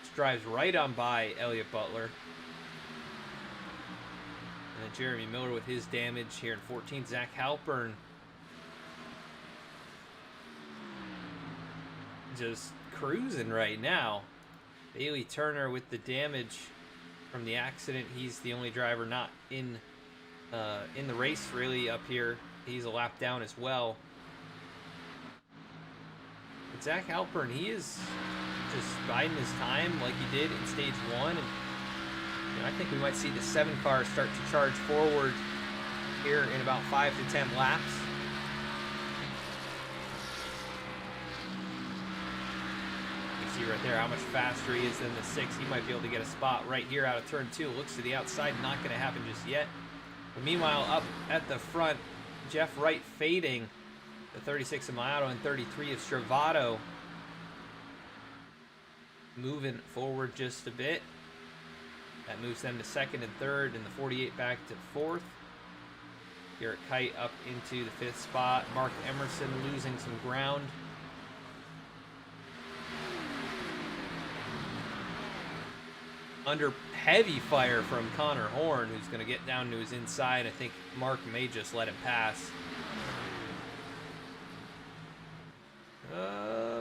Just drives right on by Elliott Butler. And then Jeremy Miller with his damage here in 14th. Zach Halpern just cruising right now. Bailey Turner with the damage from the accident. He's the only driver not in the race really up here. He's a lap down as well. But Zach Halpern, he is just biding his time like he did in stage 1 and And I think we might see the 7 car start to charge forward here in about 5 to 10 laps. You see right there how much faster he is than the 6. He might be able to get a spot right here out of turn 2. Looks to the outside, not going to happen just yet. But meanwhile, up at the front, Jeff Wright fading the 36 of Maiato and 33 of Stravato. Moving forward just a bit. That moves them to 2nd and 3rd, and the 48 back to 4th. Garrett Kite up into the 5th spot. Mark Emerson losing some ground. Under heavy fire from Connor Horn, who's going to get down to his inside. I think Mark may just let him pass.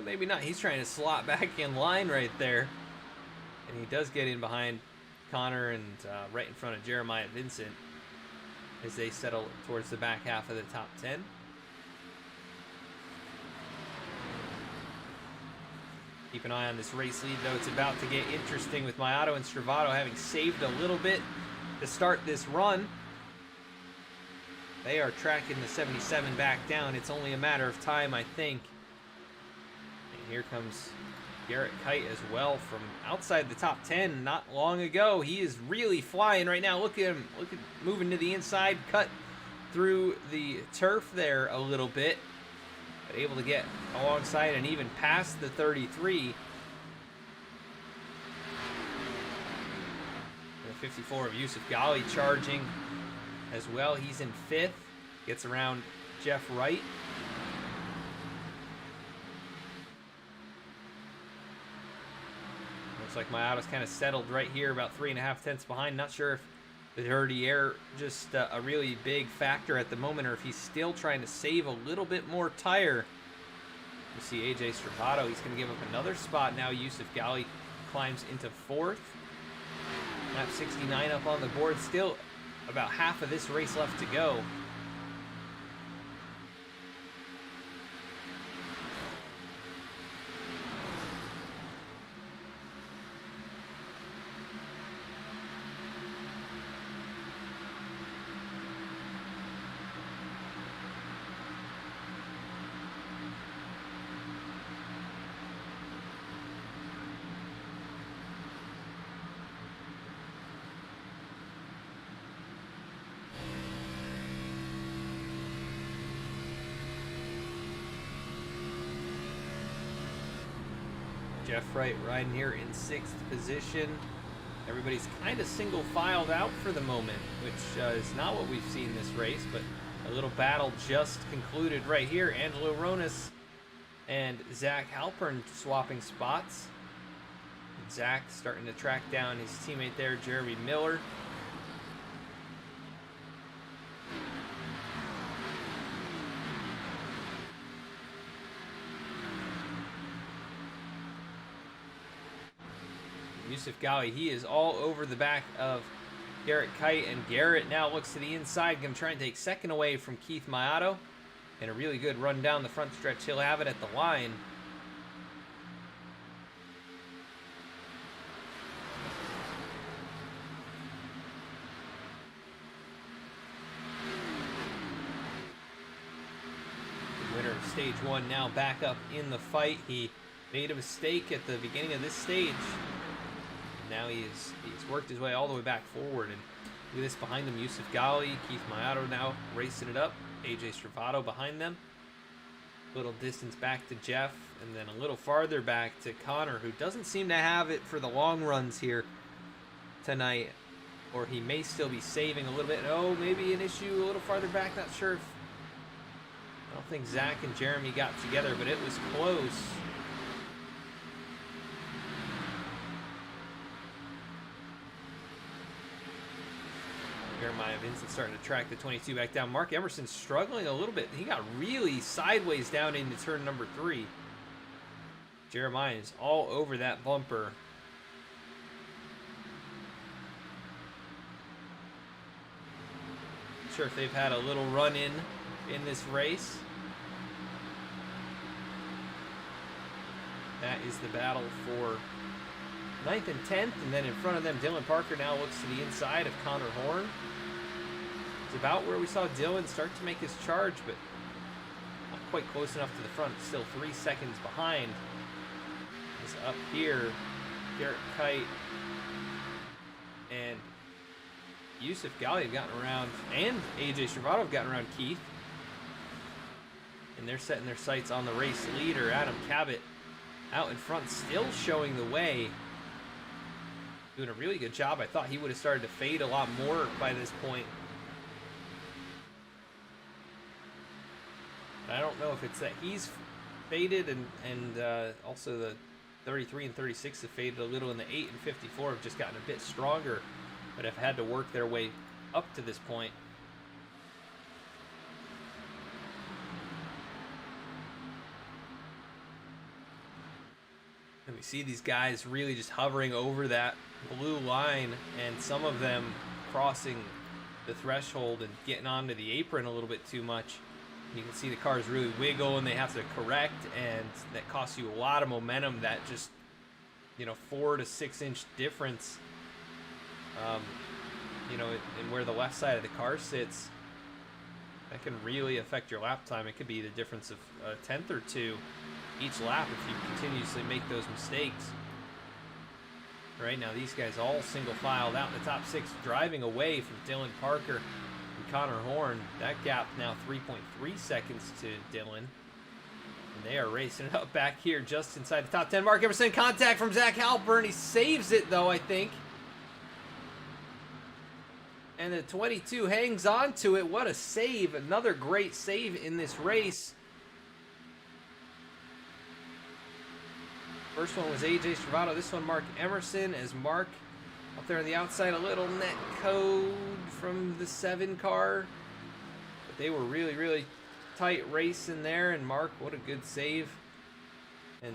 Maybe not. He's trying to slot back in line right there. And he does get in behind Connor and right in front of Jeremiah Vincent as they settle towards the back half of the top 10. Keep an eye on this race lead, though. It's about to get interesting with Maiato and Stravato having saved a little bit to start this run. They are tracking the 77 back down. It's only a matter of time, I think. And here comes Garrett Kite as well from outside the top 10 not long ago. He is really flying right now. Look at him. Look at moving to the inside, cut through the turf there a little bit. But able to get alongside and even past the 33. The 54 of Yusuf Ghali charging as well. He's in 5th. Gets around Jeff Wright. Looks like Maiato's kind of settled right here, about 3.5 tenths behind. Not sure if the dirty air just a really big factor at the moment, or if he's still trying to save a little bit more tire. You see AJ Stravato, he's going to give up another spot now. Yusuf Ghali climbs into 4th. Lap 69 up on the board. Still about half of this race left to go. Jeff Wright riding here in 6th position. Everybody's kind of single filed out for the moment, which is not what we've seen this race, but a little battle just concluded right here. Angelo Ronas and Zach Halpern swapping spots. And Zach starting to track down his teammate there, Jeremy Miller. Yusuf Ghali, he is all over the back of Garrett Kite, and Garrett now looks to the inside, going to try and take 2nd away from Keith Maiato. And a really good run down the front stretch. He'll have it at the line. The winner of stage 1 now back up in the fight. He made a mistake at the beginning of this stage. Now he's worked his way all the way back forward, and look at this behind him. Yusuf Ghali, Keith Maiato now racing it up. AJ Stravato behind them. Little distance back to Jeff, and then a little farther back to Connor, who doesn't seem to have it for the long runs here tonight, or he may still be saving a little bit. Oh, maybe an issue a little farther back. Not sure if. I don't think Zach and Jeremy got together, but it was close. Jeremiah Vincent starting to track the 22 back down. Mark Emerson struggling a little bit. He got really sideways down into turn number 3. Jeremiah is all over that bumper. Not sure if they've had a little run in this race. That is the battle for 9th and 10th, and then in front of them, Dylan Parker now looks to the inside of Connor Horn. It's about where we saw Dylan start to make his charge, but not quite close enough to the front. Still 3 seconds behind. Is up here, Garrett Kite and Yusuf Ghali have gotten around, and AJ Stravato have gotten around Keith. And they're setting their sights on the race leader, Adam Cabot, out in front, still showing the way. Doing a really good job. I thought he would have started to fade a lot more by this point. But I don't know if it's that he's faded and also the 33 and 36 have faded a little, and the 8 and 54 have just gotten a bit stronger, but have had to work their way up to this point. And we see these guys really just hovering over that blue line, and some of them crossing the threshold and getting onto the apron a little bit too much. You can see the cars really wiggle and they have to correct, and that costs you a lot of momentum. That just, 4 to 6 inch difference, in where the left side of the car sits, that can really affect your lap time. It could be the difference of a tenth or two each lap if you continuously make those mistakes. Right now, these guys all single filed out in the top 6, driving away from Dylan Parker and Connor Horn. That gap now 3.3 seconds to Dylan. And they are racing it up back here just inside the top 10 mark. Emerson, contact from Zach Halpern. He saves it, though, I think. And the 22 hangs on to it. What a save. Another great save in this race. First one was AJ Stravato. This one, Mark Emerson, as Mark up there on the outside. A little net code from the 7 car. But they were really, really tight race in there. And Mark, what a good save. And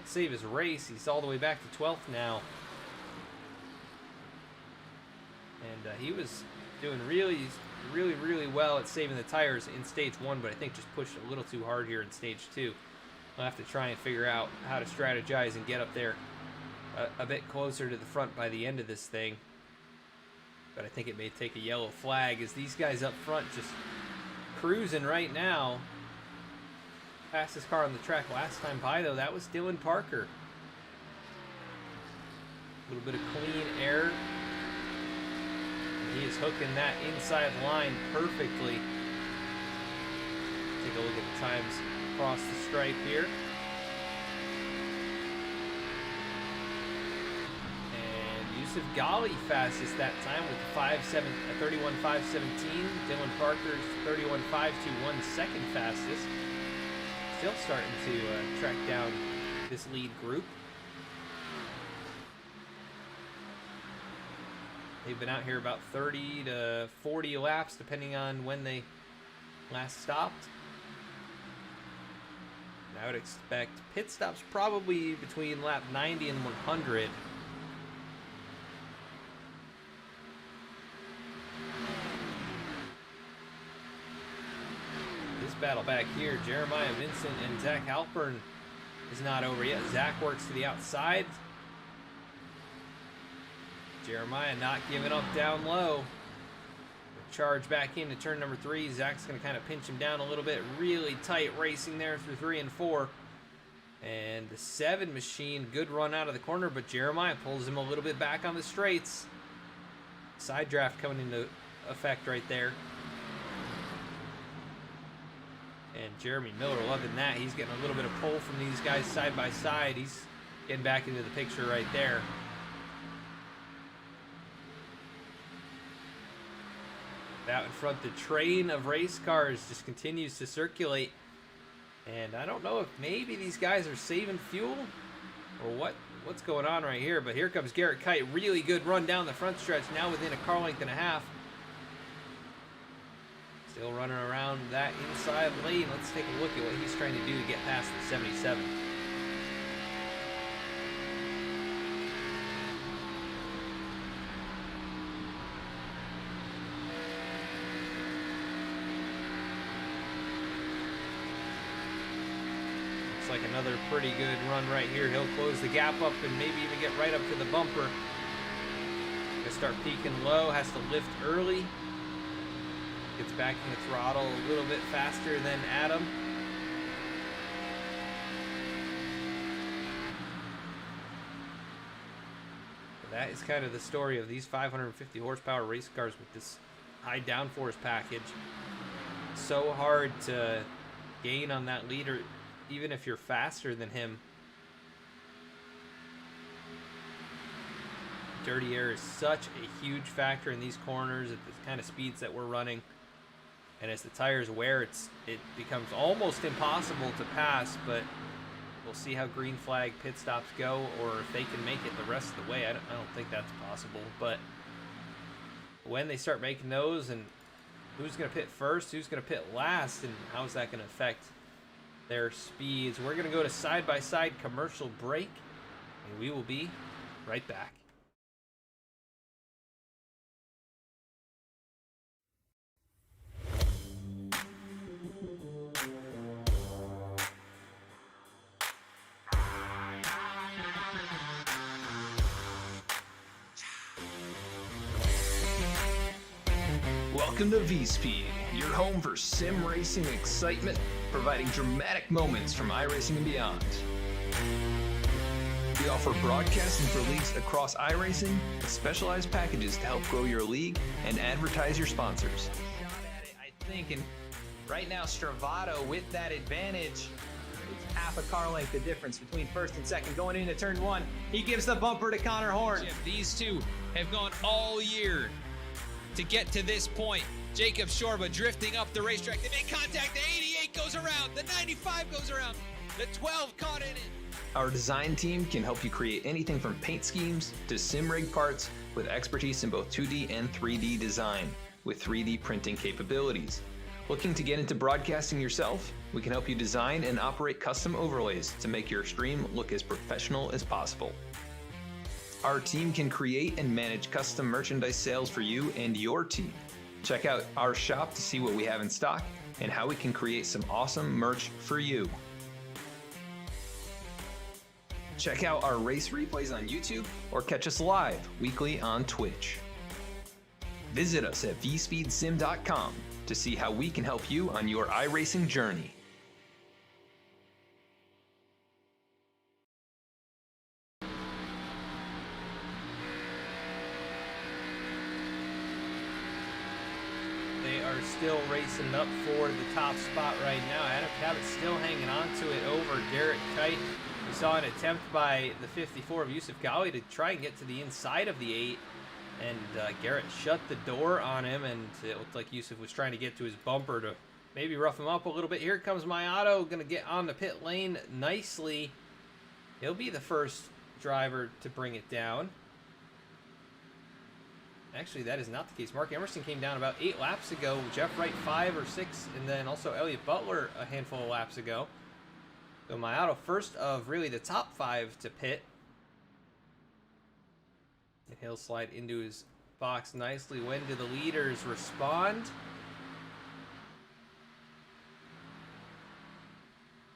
save his race. He's all the way back to 12th now. And he was doing really, really, really well at saving the tires in stage 1, but I think just pushed a little too hard here in stage 2. We'll have to try and figure out how to strategize and get up there a bit closer to the front by the end of this thing. But I think it may take a yellow flag, as these guys up front just cruising right now. Fastest car on the track last time by, though, that was Dylan Parker. A little bit of clean air. He is hooking that inside line perfectly. Take a look at the times across the stripe here. And Yusuf Ghali fastest that time with the 31.517. Dylan Parker's 31.521 second fastest. Still starting to track down this lead group. They've been out here about 30 to 40 laps, depending on when they last stopped. And I would expect pit stops probably between lap 90 and 100. This battle back here, Jeremiah Vincent and Zach Halpern, is not over yet. Zach works to the outside. Jeremiah not giving up down low. Charge back into turn number 3. Zach's going to kind of pinch him down a little bit. Really tight racing there through 3 and 4. And the 7 machine, good run out of the corner, but Jeremiah pulls him a little bit back on the straights. Side draft coming into effect right there. And Jeremy Miller loving that. He's getting a little bit of pull from these guys side by side. He's getting back into the picture right there. Out in front, the train of race cars just continues to circulate. And I don't know if maybe these guys are saving fuel or what's going on right here. But here comes Garrett Kite. Really good run down the front stretch, now within a car length and a half. Still running around that inside lane. Let's take a look at what he's trying to do to get past the 77. Looks like another pretty good run right here. He'll close the gap up and maybe even get right up to the bumper. Gonna start peaking low, has to lift early. Gets back in the throttle a little bit faster than Adam. But that is kind of the story of these 550 horsepower race cars with this high downforce package. So hard to gain on that leader, even if you're faster than him. Dirty air is such a huge factor in these corners at the kind of speeds that we're running. And as the tires wear, it becomes almost impossible to pass, but we'll see how green flag pit stops go, or if they can make it the rest of the way. I don't think that's possible, but when they start making those, and who's going to pit first, who's going to pit last, and how's that going to affect their speeds? We're going to go to side-by-side commercial break, and we will be right back. Welcome to V-Speed, your home for sim racing excitement, providing dramatic moments from iRacing and beyond. We offer broadcasting for leagues across iRacing and specialized packages to help grow your league and advertise your sponsors. Shot at it, I think, and right now Stravato with that advantage. It's half a car length the difference between first and second going into turn one. He gives the bumper to Connor Horn. These two have gone all year to get to this point. Jacob Shorba drifting up the racetrack. They make contact. The 88 goes around. The 95 goes around. The 12 caught in it. Our design team can help you create anything from paint schemes to sim rig parts with expertise in both 2D and 3D design with 3D printing capabilities. Looking to get into broadcasting yourself? We can help you design and operate custom overlays to make your stream look as professional as possible. Our team can create and manage custom merchandise sales for you and your team. Check out our shop to see what we have in stock and how we can create some awesome merch for you. Check out our race replays on YouTube or catch us live weekly on Twitch. Visit us at vspeedsim.com to see how we can help you on your iRacing journey. They are still racing up for the top spot right now. Adam Cabot still hanging on to it over Garrett Kite. We saw an attempt by the 54 of Yusuf Ghali to try and get to the inside of the 8, and Garrett shut the door on him, and it looked like Yusuf was trying to get to his bumper to maybe rough him up a little bit. Here comes Mayato, going to get on the pit lane nicely. He'll be the first driver to bring it down. Actually, that is not the case. Mark Emerson came down about 8 laps ago. Jeff Wright 5 or 6, and then also Elliott Butler a handful of laps ago. So Mayato first of really the top 5 to pit. And he'll slide into his box nicely. When do the leaders respond?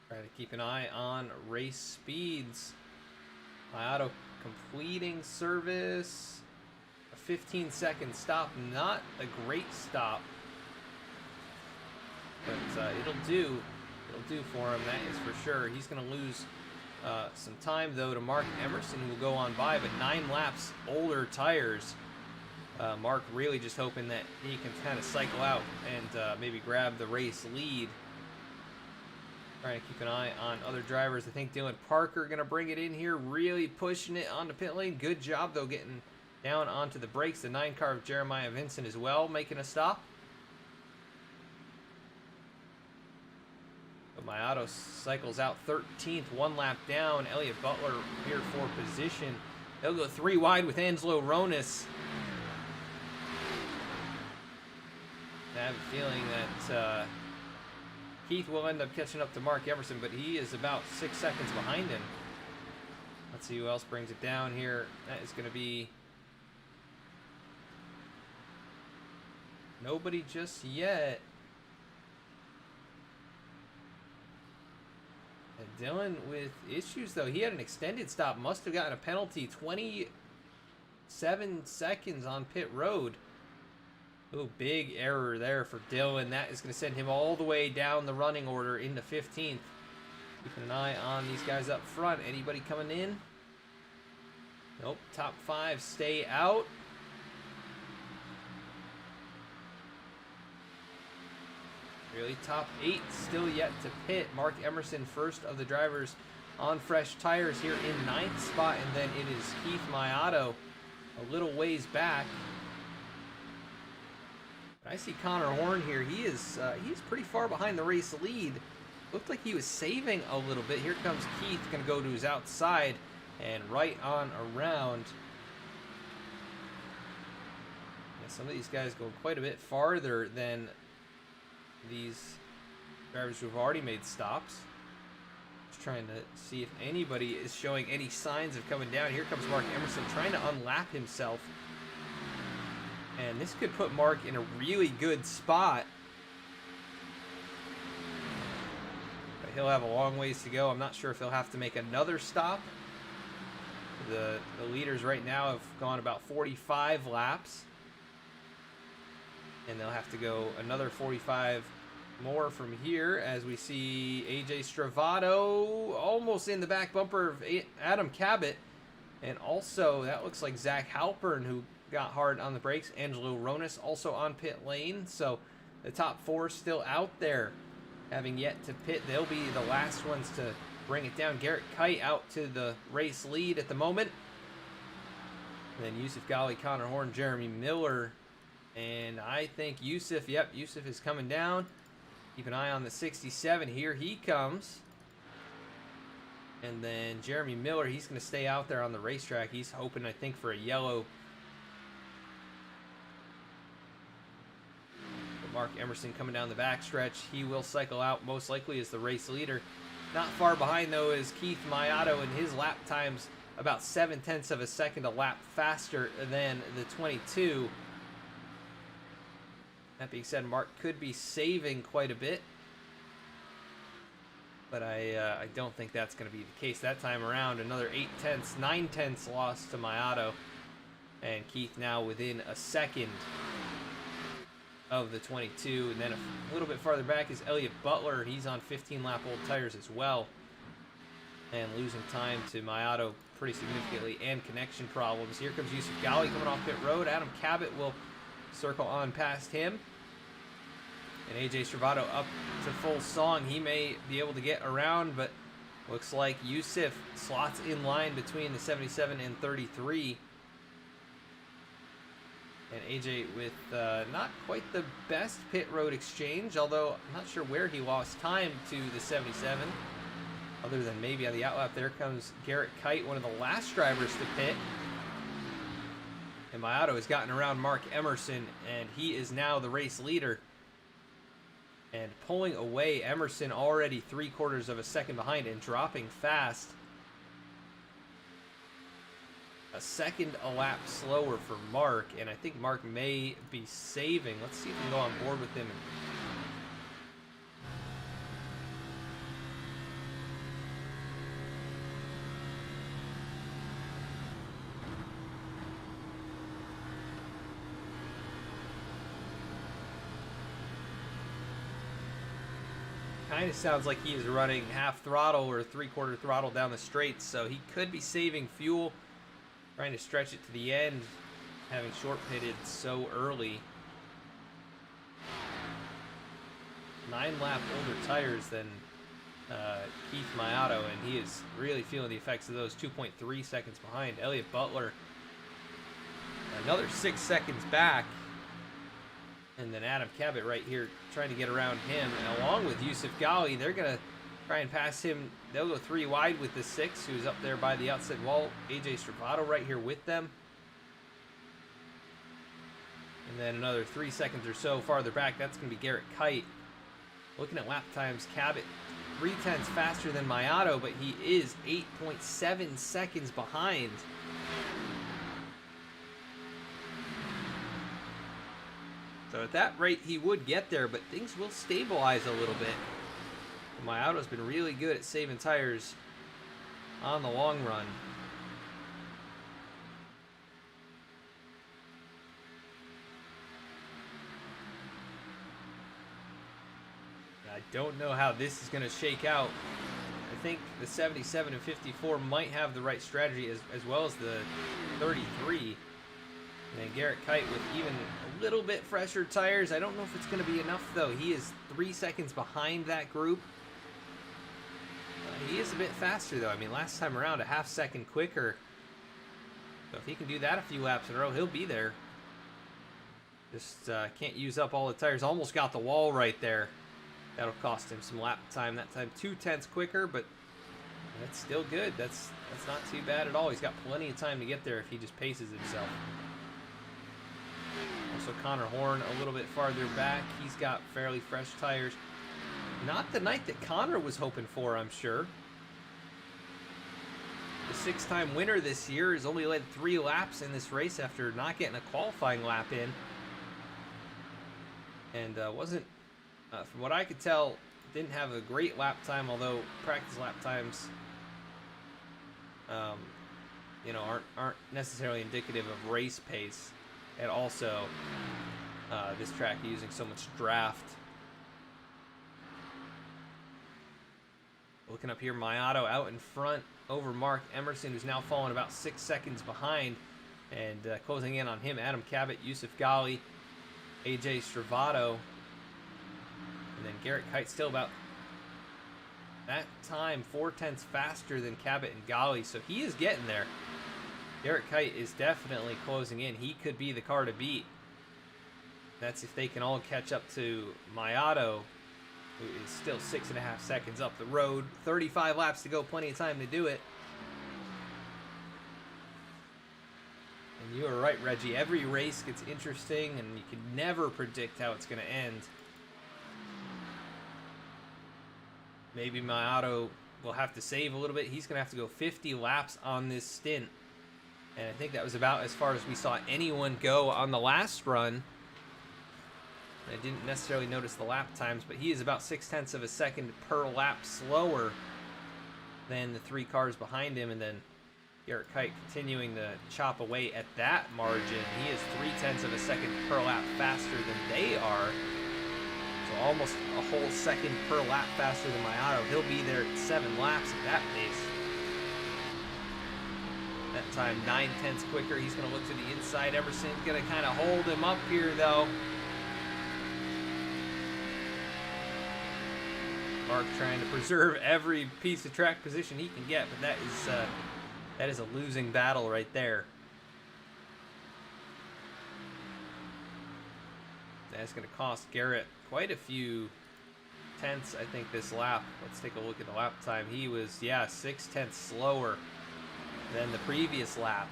Try to keep an eye on race speeds. Mayato completing service. 15-second stop, not a great stop, but it'll do for him, that is for sure. He's going to lose some time though to Mark Emerson, who will go on by, but 9 laps older tires. Mark really just hoping that he can kind of cycle out and maybe grab the race lead. Trying to keep an eye on other drivers. I think Dylan Parker going to bring it in here, really pushing it on the pit lane. Good job though getting down onto the brakes. The 9 car of Jeremiah Vincent as well, making a stop. But Mayato cycles out 13th, 1 lap down. Elliott Butler here for position. They'll go 3 wide with Angelo Ronis. I have a feeling that Keith will end up catching up to Mark Emerson, but he is about 6 seconds behind him. Let's see who else brings it down here. That is going to be nobody just yet. And Dylan with issues, though. He had an extended stop. Must have gotten a penalty. 27 seconds on pit road. Oh, big error there for Dylan. That is going to send him all the way down the running order into 15th. Keeping an eye on these guys up front. Anybody coming in? Nope. Top 5 stay out. Really, top 8 still yet to pit. Mark Emerson, first of the drivers on fresh tires here in 9th spot, and then it is Keith Mayato a little ways back. I see Connor Horn here. He's pretty far behind the race lead. Looked like he was saving a little bit. Here comes Keith, going to go to his outside and right on around. Yeah, some of these guys go quite a bit farther than these drivers who have already made stops. Just trying to see if anybody is showing any signs of coming down. Here comes Mark Emerson trying to unlap himself. And this could put Mark in a really good spot. But he'll have a long ways to go. I'm not sure if he'll have to make another stop. The leaders right now have gone about 45 laps. And they'll have to go another 45 more from here as we see AJ Stravato almost in the back bumper of Adam Cabot. And also, that looks like Zach Halpern, who got hard on the brakes. Angelo Ronis also on pit lane. So the top 4 still out there having yet to pit. They'll be the last ones to bring it down. Garrett Kite out to the race lead at the moment. And then Yusuf Ghali, Connor Horn, Jeremy Miller. And I think Yusuf is coming down. Keep an eye on the 67. Here he comes. And then Jeremy Miller, he's going to stay out there on the racetrack. He's hoping, I think, for a yellow. But Mark Emerson coming down the backstretch. He will cycle out most likely as the race leader. Not far behind, though, is Keith Mayato, and his lap time's about 0.7 of a second a lap faster than the 22. That being said, Mark could be saving quite a bit, but I don't think that's going to be the case that time around. Another 9/10 loss to Mayato, and Keith now within a second of the 22. And then a little bit farther back is Elliott Butler. He's on 15-lap old tires as well, and losing time to Mayato pretty significantly, and connection problems. Here comes Yusuf Ghali coming off pit road. Adam Cabot will circle on past him. And AJ Stravato up to full song. He may be able to get around, but looks like Yusuf slots in line between the 77 and 33. And AJ with not quite the best pit road exchange, although I'm not sure where he lost time to the 77. Other than maybe on the outlap. There comes Garrett Kite, one of the last drivers to pit. And Mayato has gotten around Mark Emerson, and he is now the race leader. And pulling away Emerson, already 3/4 of a second behind and dropping fast. A second a lap slower for Mark, and I think Mark may be saving. Let's see if we can go on board with him. Kind of sounds like he is running half throttle or 3/4 throttle down the straight, so he could be saving fuel, trying to stretch it to the end, having short pitted so early. 9-lap older tires than Keith Mayato, and he is really feeling the effects of those. 2.3 seconds behind. Elliott Butler, another 6 seconds back. And then Adam Cabot right here trying to get around him. And along with Yusuf Ghali, they're going to try and pass him. They'll go 3 wide with the 6, who's up there by the outside wall. AJ Stravato right here with them. And then another 3 seconds or so farther back, that's going to be Garrett Kite. Looking at lap times, Cabot 0.3 faster than Mayato, but he is 8.7 seconds behind. So at that rate, he would get there, but things will stabilize a little bit. My auto's been really good at saving tires on the long run. I don't know how this is going to shake out. I think the 77 and 54 might have the right strategy as well as the 33. And then Garrett Kite with even a little bit fresher tires. I don't know if it's going to be enough, though. He is 3 seconds behind that group. He is a bit faster, though. I mean, last time around, a half second quicker. So if he can do that a few laps in a row, he'll be there. Just can't use up all the tires. Almost got the wall right there. That'll cost him some lap time. That time 0.2 quicker, but that's still good. That's not too bad at all. He's got plenty of time to get there if he just paces himself. Also, Connor Horn a little bit farther back. He's got fairly fresh tires. Not the night that Connor was hoping for, I'm sure. The 6-time winner this year has only led 3 laps in this race after not getting a qualifying lap in. And wasn't, from what I could tell, didn't have a great lap time, although practice lap times, you know, aren't necessarily indicative of race pace. And also, this track using so much draft. Looking up here, Mayato out in front over Mark Emerson, who's now fallen about 6 seconds behind. And closing in on him, Adam Cabot, Yusuf Ghali, AJ Stravato. And then Garrett Kite still about that time 0.4 faster than Cabot and Ghali. So he is getting there. Garrett Kite is definitely closing in. He could be the car to beat. That's if they can all catch up to Mayato, who is still 6.5 seconds up the road. 35 laps to go, plenty of time to do it. And you are right, Reggie. Every race gets interesting, and you can never predict how it's going to end. Maybe Mayato will have to save a little bit. He's going to have to go 50 laps on this stint. And I think that was about as far as we saw anyone go on the last run. I didn't necessarily notice the lap times, but he is about 0.6 of a second per lap slower than the 3 cars behind him. And then Garrett Kite continuing to chop away at that margin. He is 0.3 of a second per lap faster than they are. So almost a whole second per lap faster than Mayato. He'll be there at 7 laps at that pace. That time 0.9 quicker. He's going to look to the inside. Emerson's going to kind of hold him up here, though. Mark trying to preserve every piece of track position he can get, but that is a losing battle right there. That's going to cost Garrett quite a few tenths, I think, this lap. Let's take a look at the lap time. He was, 0.6 slower than the previous lap.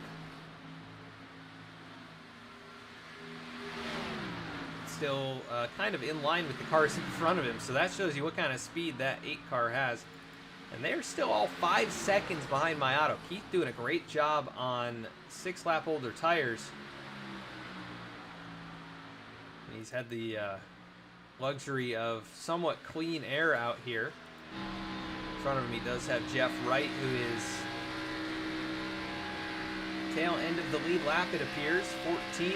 Still kind of in line with the cars in front of him, so that shows you what kind of speed that 8 car has. And they're still all 5 seconds behind Mayato. Keith doing a great job on 6 lap older tires. And he's had the luxury of somewhat clean air out here. In front of him he does have Jeff Wright, who is tail end of the lead lap, it appears, 14th.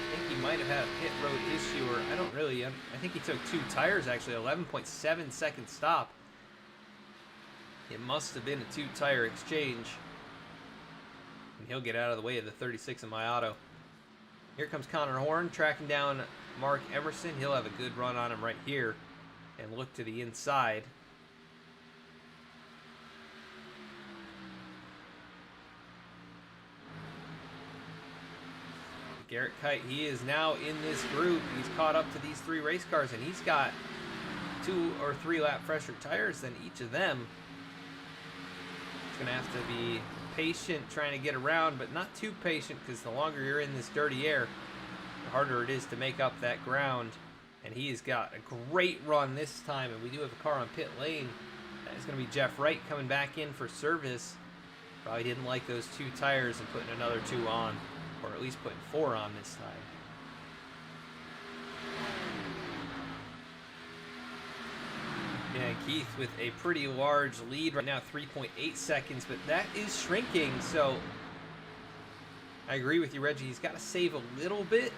I think he might have had a pit road issue, or I don't really, I think he took 2 tires actually, 11.7 second stop. It must have been a 2 tire exchange. And he'll get out of the way of the 36 of Mayato. Here comes Connor Horn tracking down Mark Emerson. He'll have a good run on him right here and look to the inside. Garrett Kite, he is now in this group. He's caught up to these 3 race cars, and he's got 2 or 3 lap fresher tires than each of them. He's going to have to be patient trying to get around, but not too patient, because the longer you're in this dirty air, the harder it is to make up that ground. And he has got a great run this time, and we do have a car on pit lane. That is going to be Jeff Wright coming back in for service. Probably didn't like those 2 tires and putting another 2 on. Or at least putting 4 on this time. Yeah, Keith with a pretty large lead right now, 3.8 seconds, but that is shrinking. So I agree with you, Reggie. He's got to save a little bit,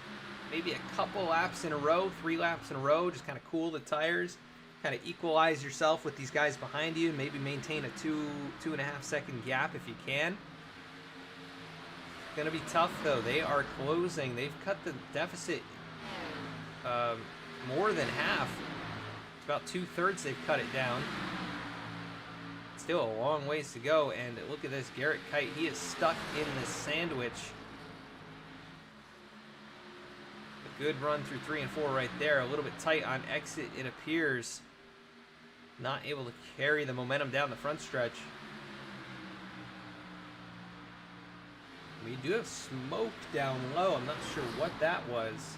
maybe a couple laps in a row, 3 laps in a row, just kind of cool the tires, kind of equalize yourself with these guys behind you, maybe maintain a 2.5 second gap if you can. Going to be tough, though. They are closing. They've cut the deficit more than half. It's about 2/3 they've cut it down. Still a long ways to go, and look at this. Garrett Kite, he is stuck in this sandwich. A good run through 3 and 4 right there. A little bit tight on exit, it appears. Not able to carry the momentum down the front stretch. We do have smoke down low. I'm not sure what that was.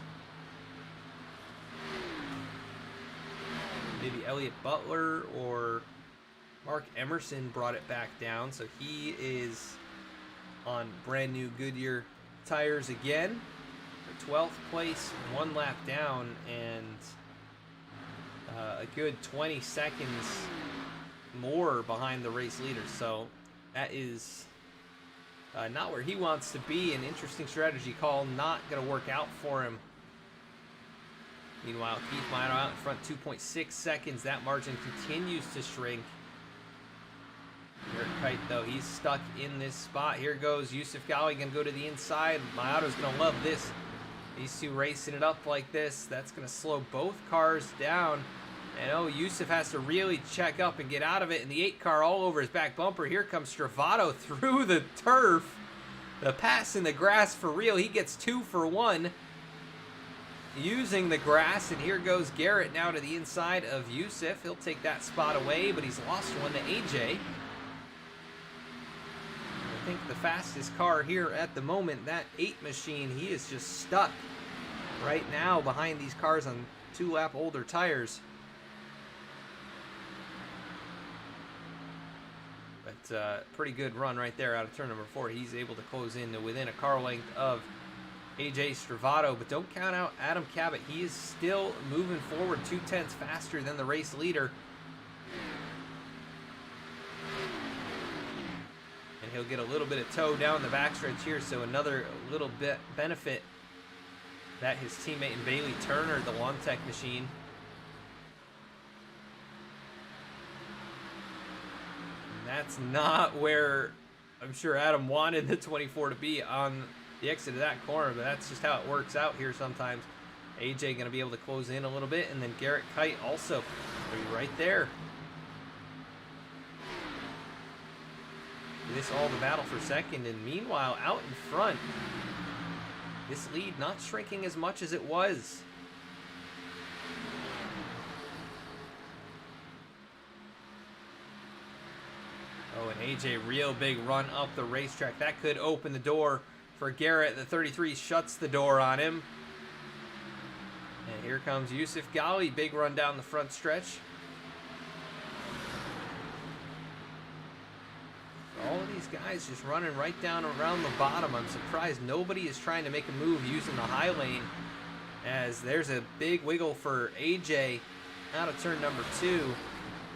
Maybe Elliott Butler or Mark Emerson brought it back down. So he is on brand new Goodyear tires again. For 12th place, 1 lap down, and a good 20 seconds more behind the race leader. So that is not where he wants to be. An interesting strategy call, not going to work out for him. Meanwhile, Keith Mino out in front, 2.6 seconds. That margin continues to shrink. Garrett Kite, though, he's stuck in this spot. Here goes Yusuf Ghali, going to go to the inside. Mayato's going to love this. These two racing it up like this. That's going to slow both cars down. And oh, Yusuf has to really check up and get out of it. And the 8 car all over his back bumper. Here comes Stravato through the turf. The pass in the grass for real. He gets 2 for 1 using the grass. And here goes Garrett now to the inside of Yusuf. He'll take that spot away, but he's lost one to AJ. I think the fastest car here at the moment, that 8 machine, he is just stuck right now behind these cars on 2-lap older tires. But pretty good run right there out of turn number 4. He's able to close in to within a car length of AJ Stravato, but don't count out Adam Cabot. He is still moving forward 0.2 faster than the race leader. And he'll get a little bit of tow down the backstretch here, so another little bit benefit that his teammate in Bailey Turner, the Lawn Tech machine. And that's not where I'm sure Adam wanted the 24 to be on the exit of that corner, but that's just how it works out here sometimes. AJ going to be able to close in a little bit, and then Garrett Kite also right there. This all the battle for second, and meanwhile out in front, this lead not shrinking as much as it was. Oh, and AJ, real big run up the racetrack. That could open the door for Garrett. The 33 shuts the door on him. And here comes Yusuf Ghali, big run down the front stretch. All of these guys just running right down around the bottom. I'm surprised nobody is trying to make a move using the high lane, as there's a big wiggle for AJ out of turn number 2.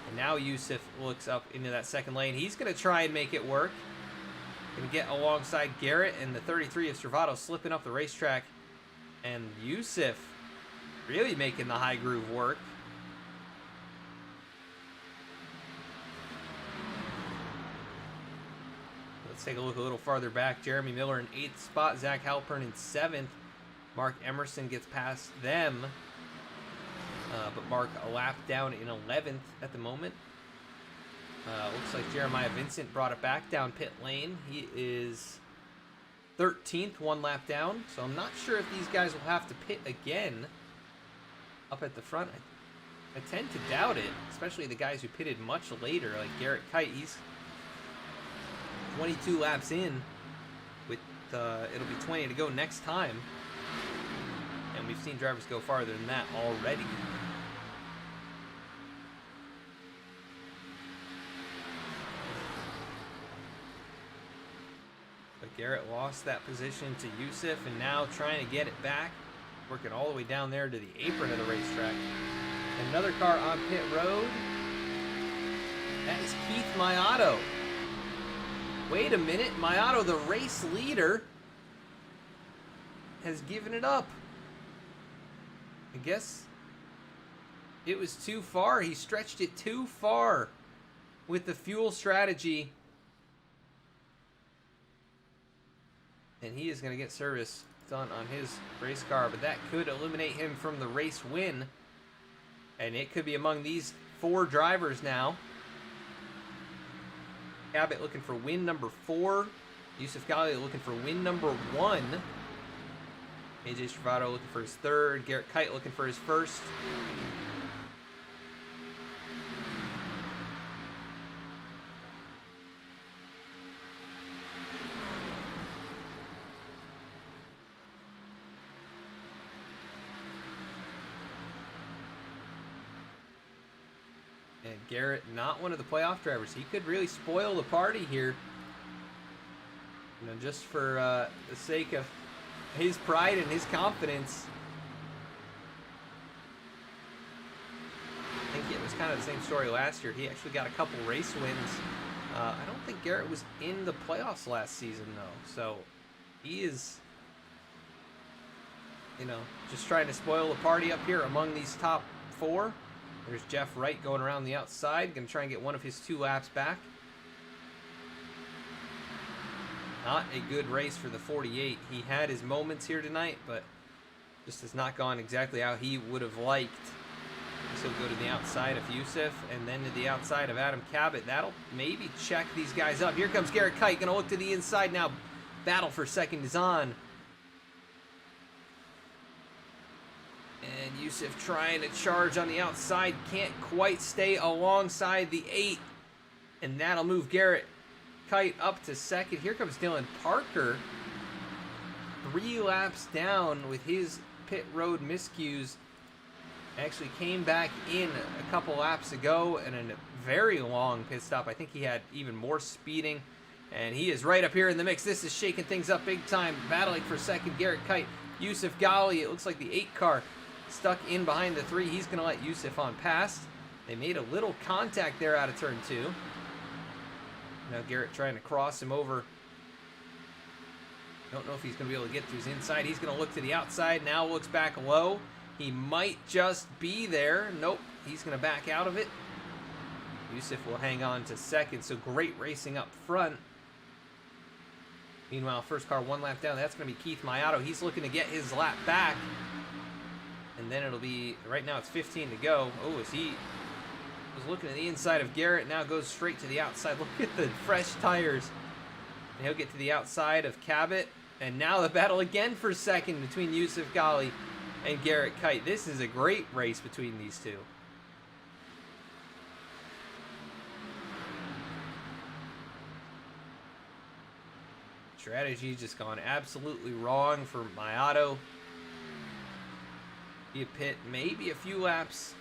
And now Yusuf looks up into that second lane. He's going to try and make it work. Going to get alongside Garrett, and the 33 of Stravato slipping up the racetrack. And Yusuf really making the high groove work. Let's take a look a little farther back. Jeremy Miller in 8th spot. Zach Halpern in 7th. Mark Emerson gets past them. But Mark a lap down in 11th at the moment. Looks like Jeremiah Vincent brought it back down pit lane. He is 13th, 1 lap down. So I'm not sure if these guys will have to pit again up at the front. I tend to doubt it, especially the guys who pitted much later, like Garrett Kite. He's 22 laps in, with it'll be 20 to go next time, and we've seen drivers go farther than that already. But Garrett lost that position to Yusuf, and now trying to get it back, working all the way down there to the apron of the racetrack. Another car on pit road. That is Keith Mayato. Wait a minute, Mayato, the race leader, has given it up. I guess it was too far. He stretched it too far with the fuel strategy. And he is going to get service done on his race car, but that could eliminate him from the race win. And it could be among these 4 drivers now. Cabot looking for win number 4. Yusuf Ghali looking for win number 1. AJ Stravato looking for his 3rd. Garrett Kite looking for his 1st. And Garrett, not one of the playoff drivers. He could really spoil the party here. You know, just for the sake of his pride and his confidence. I think it was kind of the same story last year. He actually got a couple race wins. I don't think Garrett was in the playoffs last season, though. So he is, you know, just trying to spoil the party up here among these top 4. There's Jeff Wright going around the outside. Going to try and get one of his 2 laps back. Not a good race for the 48. He had his moments here tonight, but just has not gone exactly how he would have liked. So go to the outside of Yusuf and then to the outside of Adam Cabot. That'll maybe check these guys up. Here comes Garrett Kite. Going to look to the inside now. Battle for second is on. And Yusuf trying to charge on the outside. Can't quite stay alongside the 8. And that'll move Garrett Kite up to second. Here comes Dylan Parker. 3 laps down with his pit road miscues. Actually came back in a couple laps ago in a very long pit stop. I think he had even more speeding. And he is right up here in the mix. This is shaking things up big time. Battling for second, Garrett Kite. Yusuf Ghali, it looks like the 8 car stuck in behind the 3. He's going to let Yusuf on past. They made a little contact there out of turn 2. Now Garrett trying to cross him over. Don't know if he's going to be able to get to his inside. He's going to look to the outside. Now looks back low. He might just be there. Nope. He's going to back out of it. Yusuf will hang on to second. So great racing up front. Meanwhile, first car 1 lap down. That's going to be Keith Mayato. He's looking to get his lap back. And then it'll be, right now it's 15 to go. Oh, as he was looking at the inside of Garrett, now goes straight to the outside. Look at the fresh tires. And he'll get to the outside of Cabot. And now the battle again for second between Yusuf Ghali and Garrett Kite. This is a great race between these 2. Strategy just gone absolutely wrong for Mayato. Be a pit maybe a few laps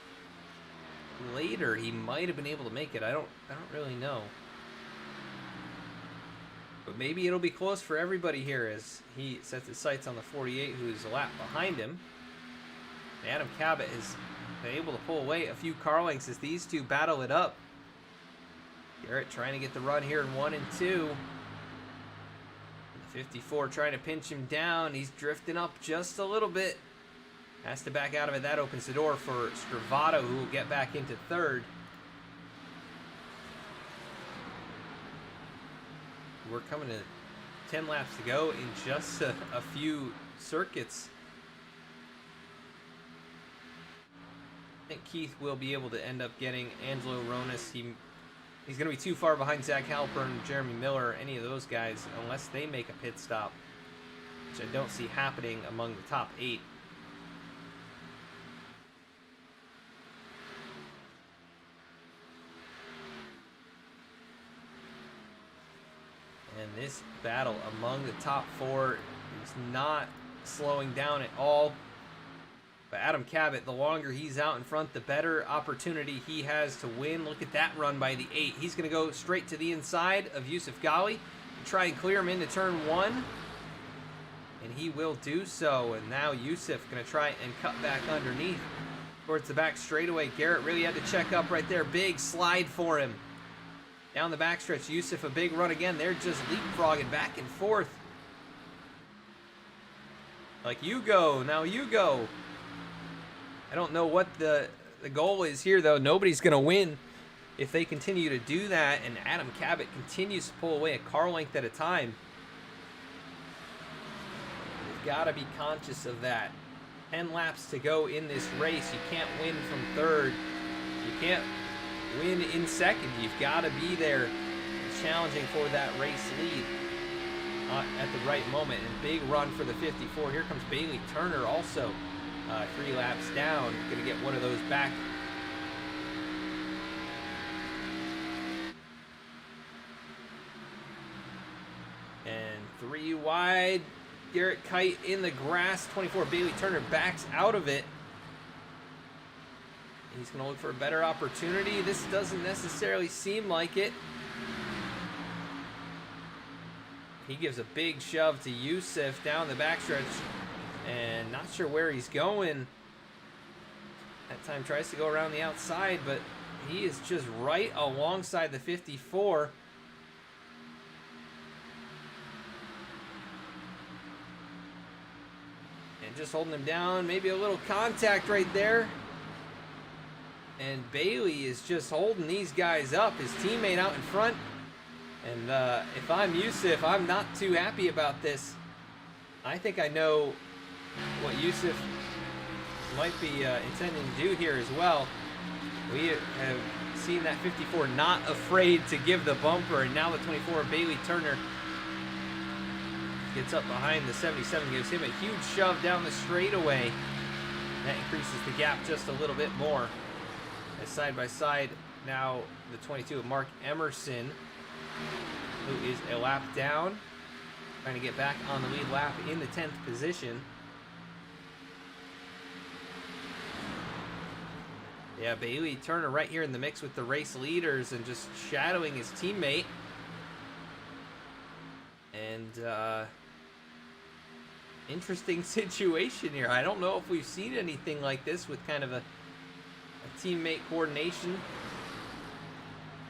later. He might have been able to make it. I don't really know. But maybe it'll be close for everybody here as he sets his sights on the 48, who's a lap behind him. Adam Cabot has been able to pull away a few car lengths as these 2 battle it up. Garrett trying to get the run here in 1 and 2. The 54 trying to pinch him down. He's drifting up just a little bit. Has to back out of it. That opens the door for Stravato, who will get back into 3rd. We're coming to 10 laps to go in just a few circuits. I think Keith will be able to end up getting Angelo Ronis. He's going to be too far behind Zach Halpern, Jeremy Miller, any of those guys, unless they make a pit stop, which I don't see happening among the top 8. And this battle among the top 4 is not slowing down at all. But Adam Cabot, the longer he's out in front, the better opportunity he has to win. Look at that run by the 8. He's going to go straight to the inside of Yusuf Ghali and try and clear him into turn 1. And he will do so. And now Yusuf going to try and cut back underneath towards the back straightaway. Garrett really had to check up right there. Big slide for him. Down the backstretch, Yusuf a big run again. They're just leapfrogging back and forth. Like, you go, now you go. I don't know what the goal is here, though. Nobody's going to win if they continue to do that, and Adam Cabot continues to pull away a car length at a time. You've got to be conscious of that. 10 laps to go in this race. You can't win from third. You can't win in second. You've got to be there challenging for that race lead at the right moment. And big run for the 54. Here comes Bailey Turner also 3 laps down. Going to get one of those back. And 3 wide. Garrett Kite in the grass. 24. Bailey Turner backs out of it. He's going to look for a better opportunity. This doesn't necessarily seem like it. He gives a big shove to Yusuf down the backstretch. And not sure where he's going. That time tries to go around the outside, but he is just right alongside the 54. And just holding him down. Maybe a little contact right there. And Bailey is just holding these guys up. His teammate out in front. And if I'm Yusuf, I'm not too happy about this. I think I know what Yusuf might be intending to do here as well. We have seen that 54 not afraid to give the bumper. And now the 24, Bailey Turner, gets up behind the 77, gives him a huge shove down the straightaway. That increases the gap just a little bit more. As side by side, now the 22 of Mark Emerson, who is a lap down, trying to get back on the lead lap in the 10th position. Yeah, Bailey Turner right here in the mix with the race leaders and just shadowing his teammate. And interesting situation here. I don't know if we've seen anything like this with kind of a teammate coordination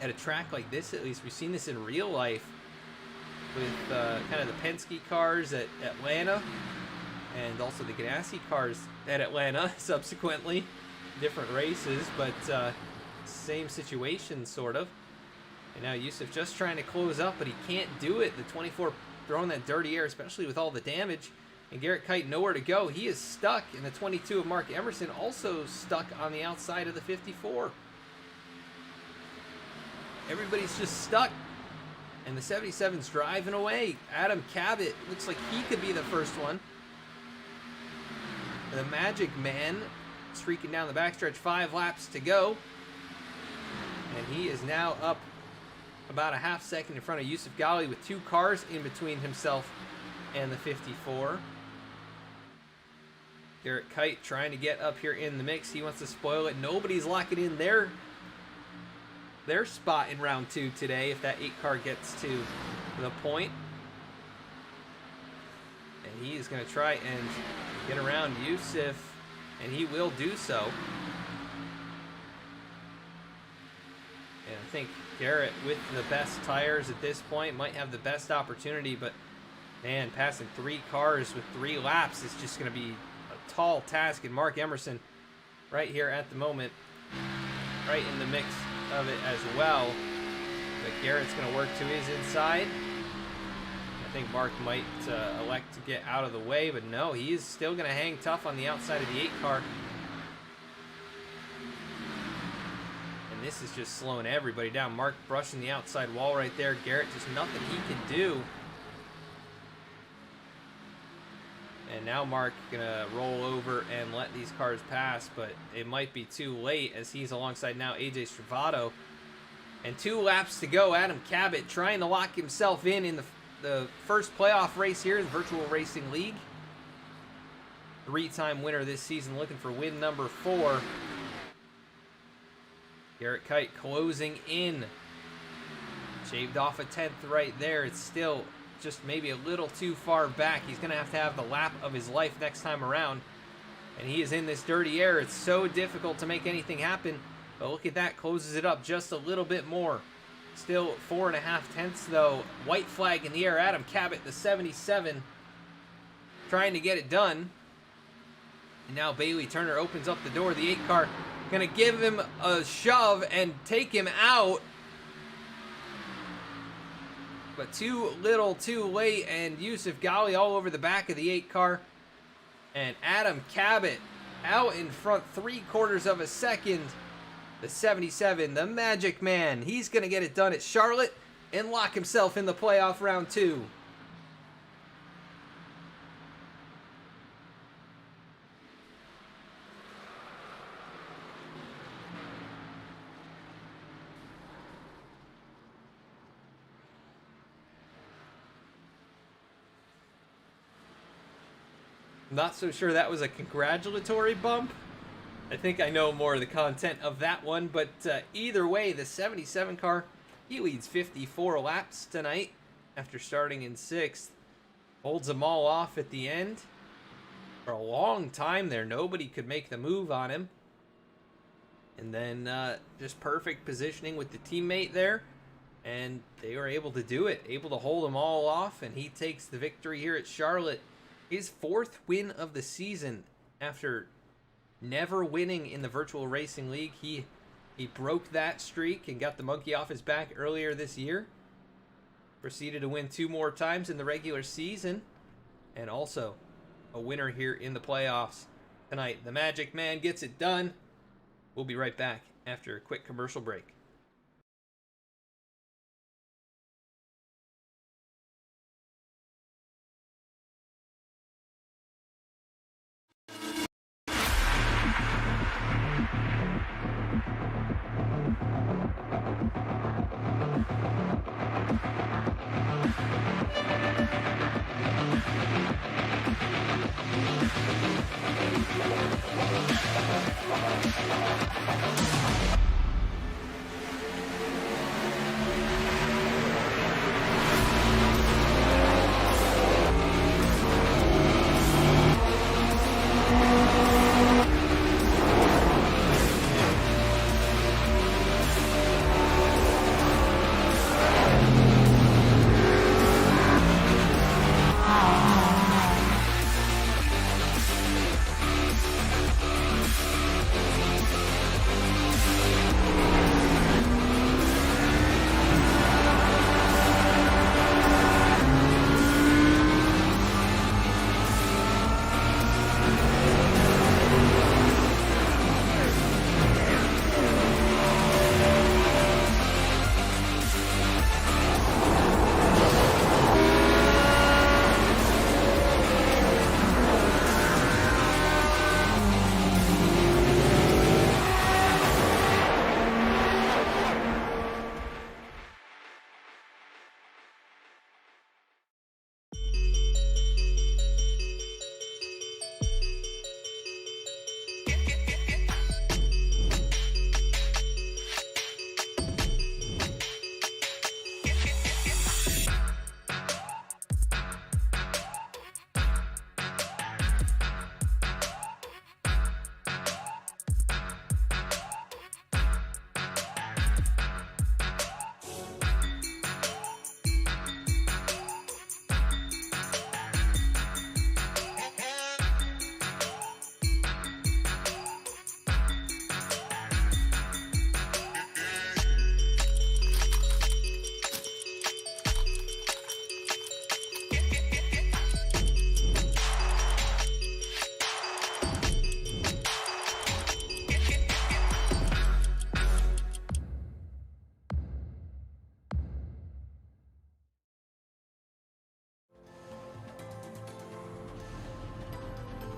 at a track like this. At least we've seen this in real life with kind of the Penske cars at Atlanta and also the Ganassi cars at Atlanta subsequently. Different races, but same situation sort of. And now Yusuf just trying to close up, but he can't do it. The 24 throwing that dirty air, especially with all the damage. And Garrett Kite nowhere to go. He is stuck. And the 22 of Mark Emerson also stuck on the outside of the 54. Everybody's just stuck. And the 77's driving away. Adam Cabot looks like he could be the first one. The Magic Man streaking down the backstretch, 5 laps to go. And he is now up about a half second in front of Yusuf Ghali with 2 cars in between himself and the 54. Garrett Kite trying to get up here in the mix. He wants to spoil it. Nobody's locking in their spot in round 2 today if that 8 car gets to the point. And he is going to try and get around Yusuf, and he will do so. And I think Garrett, with the best tires at this point, might have the best opportunity, but man, passing 3 cars with 3 laps is just going to be a tall task. And Mark Emerson right here at the moment, right in the mix of it as well. But Garrett's going to work to his inside. I think Mark might elect to get out of the way, but no, he is still going to hang tough on the outside of the 8 car. And this is just slowing everybody down. Mark brushing the outside wall right there. Garrett, just nothing he can do. And now Mark gonna roll over and let these cars pass, but it might be too late as he's alongside now AJ Stravato. And 2 laps to go. Adam Cabot trying to lock himself in the first playoff race here in the Virtual Racing League. 3-time winner this season, looking for win number 4. Garrett Kite closing in. Shaved off a 10th right there. It's still just maybe a little too far back. He's going to have the lap of his life next time around. And he is in this dirty air. It's so difficult to make anything happen. But look at that. Closes it up just a little bit more. Still 4.5 tenths though. White flag in the air. Adam Cabot, the 77, trying to get it done. And now Bailey Turner opens up the door. The 8 car gonna give him a shove and take him out. But too little, too late, and Yusuf Ghali all over the back of the 8 car. And Adam Cabot out in front 3/4 of a second. The 77, the Magic Man. He's going to get it done at Charlotte and lock himself in the playoff round 2. Not so sure that was a congratulatory bump. I think I know more of the content of that one, but either way, the 77 car, he leads 54 laps tonight after starting in 6th. Holds them all off at the end. For a long time there, nobody could make the move on him. And then just perfect positioning with the teammate there. And they were able to do it, able to hold them all off, and he takes the victory here at Charlotte. His 4th win of the season after never winning in the Virtual Racing League. He broke that streak and got the monkey off his back earlier this year. Proceeded to win 2 more times in the regular season. And also a winner here in the playoffs tonight. The Magic Man gets it done. We'll be right back after a quick commercial break.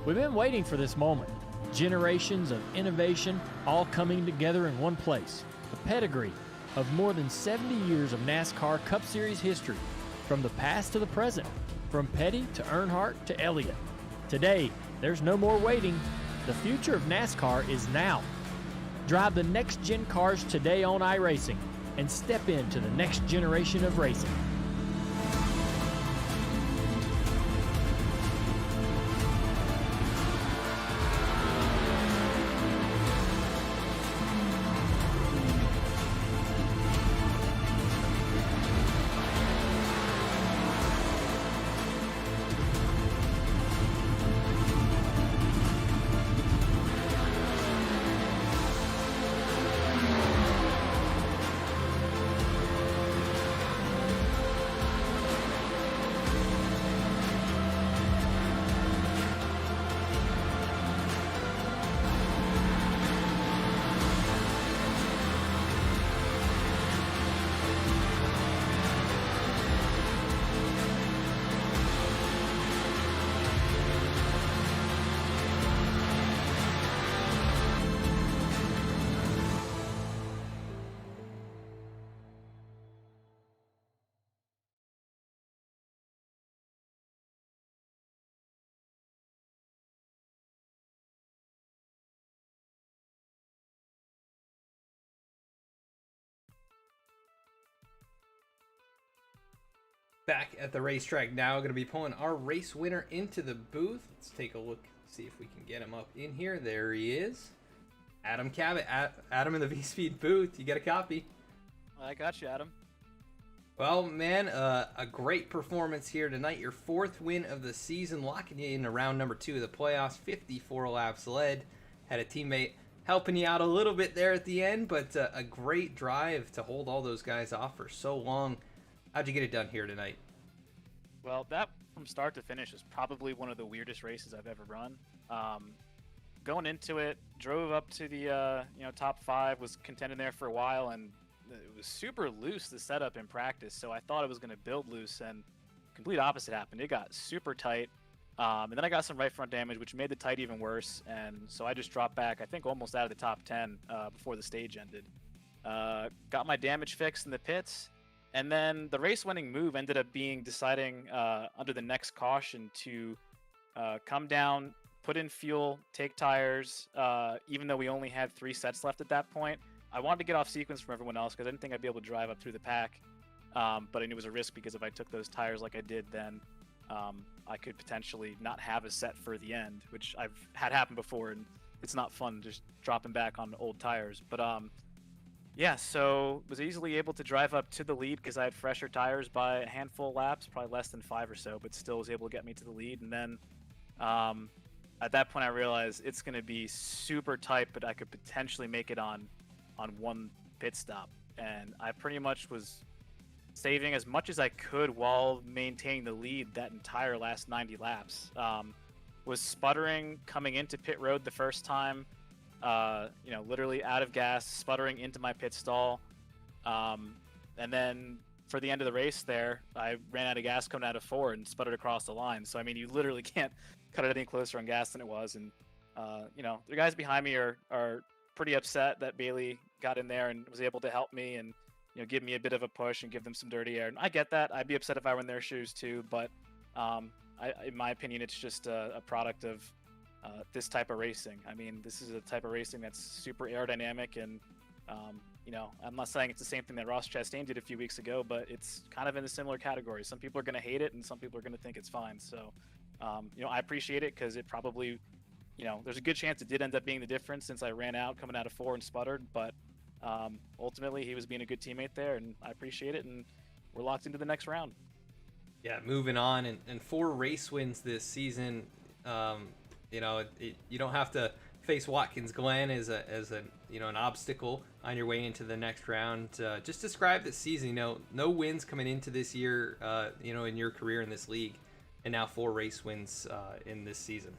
We've been waiting for this moment. Generations of innovation all coming together in one place. The pedigree of more than 70 years of NASCAR Cup Series history, from the past to the present, from Petty to Earnhardt to Elliott. Today, there's no more waiting. The future of NASCAR is now. Drive the next-gen cars today on iRacing and step into the next generation of racing. back at the racetrack now. Going to be pulling our race winner into the booth. Let's take a look, see if we can get him up in here. There he is. Adam Cabot. Adam in the V-Speed booth. You get a copy. I got you, Adam. Well, man, a great performance here tonight. Your 4th win of the season, locking you in round number 2 of the playoffs. 54 laps led. Had a teammate helping you out a little bit there at the end, but a great drive to hold all those guys off for so long. How'd you get it done here tonight? Well, that from start to finish is probably one of the weirdest races I've ever run. Going into it, drove up to the top 5, was contending there for a while, and it was super loose, the setup in practice, so I thought it was going to build loose, and complete opposite happened. It got super tight, and then I got some right front damage, which made the tight even worse, and so I just dropped back, I think almost out of the top 10 before the stage ended. Got my damage fixed in the pits, and then the race-winning move ended up being deciding under the next caution to come down, put in fuel, take tires, even though we only had 3 sets left at that point. I wanted to get off sequence from everyone else because I didn't think I'd be able to drive up through the pack, but I knew it was a risk because if I took those tires like I did, then I could potentially not have a set for the end, which I've had happen before, and it's not fun just dropping back on old tires. But yeah, so was easily able to drive up to the lead because I had fresher tires by a handful of laps, probably less than 5 or so, but still was able to get me to the lead. And then at that point I realized it's going to be super tight, but I could potentially make it on one pit stop, and I pretty much was saving as much as I could while maintaining the lead that entire last 90 laps. Was sputtering coming into pit road the first time, literally out of gas, sputtering into my pit stall, and then for the end of the race there, I ran out of gas coming out of 4 and sputtered across the line. So I mean, you literally can't cut it any closer on gas than it was, and the guys behind me are pretty upset that Bailey got in there and was able to help me and give me a bit of a push and give them some dirty air. And I get that. I'd be upset if I were in their shoes too, but in my opinion, it's just a product of this type of racing. I mean, this is a type of racing that's super aerodynamic, and I'm not saying it's the same thing that Ross Chastain did a few weeks ago, but it's kind of in a similar category. Some people are going to hate it, and some people are going to think it's fine. So, I appreciate it because it probably, there's a good chance it did end up being the difference since I ran out coming out of 4 and sputtered, but ultimately he was being a good teammate there, and I appreciate it, and we're locked into the next round. Yeah, moving on, and 4 race wins this season. You don't have to face Watkins Glen as an obstacle on your way into the next round. Just describe the season. No wins coming into this year. In your career in this league, and now 4 race wins in this season.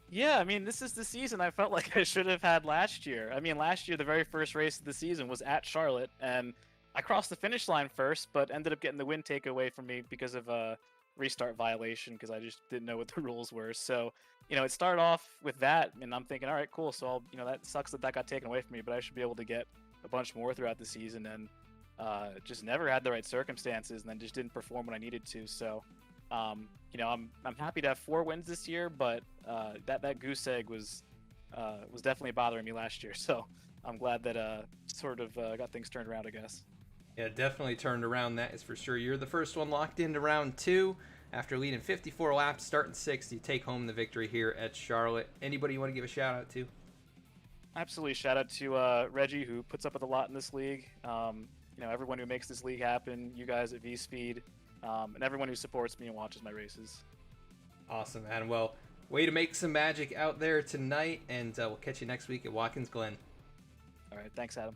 Yeah, I mean, this is the season I felt like I should have had last year. I mean, last year, the very first race of the season was at Charlotte, and I crossed the finish line first, but ended up getting the win taken away from me because of a restart violation because I just didn't know what the rules were. So, it started off with that, and I'm thinking, all right, cool. So, that sucks that got taken away from me, but I should be able to get a bunch more throughout the season, and just never had the right circumstances, and then just didn't perform when I needed to. So, I'm happy to have 4 wins this year, but that goose egg was definitely bothering me last year. So I'm glad that got things turned around, I guess. Yeah, definitely turned around. That is for sure. You're the first one locked into round 2 after leading 54 laps, starting 6th. You take home the victory here at Charlotte. Anybody you want to give a shout out to? Absolutely, shout out to Reggie, who puts up with a lot in this league. Everyone who makes this league happen. You guys at V-Speed. And everyone who supports me and watches my races. Awesome, man. Well, way to make some magic out there tonight, and we'll catch you next week at Watkins Glen. All right, thanks, Adam.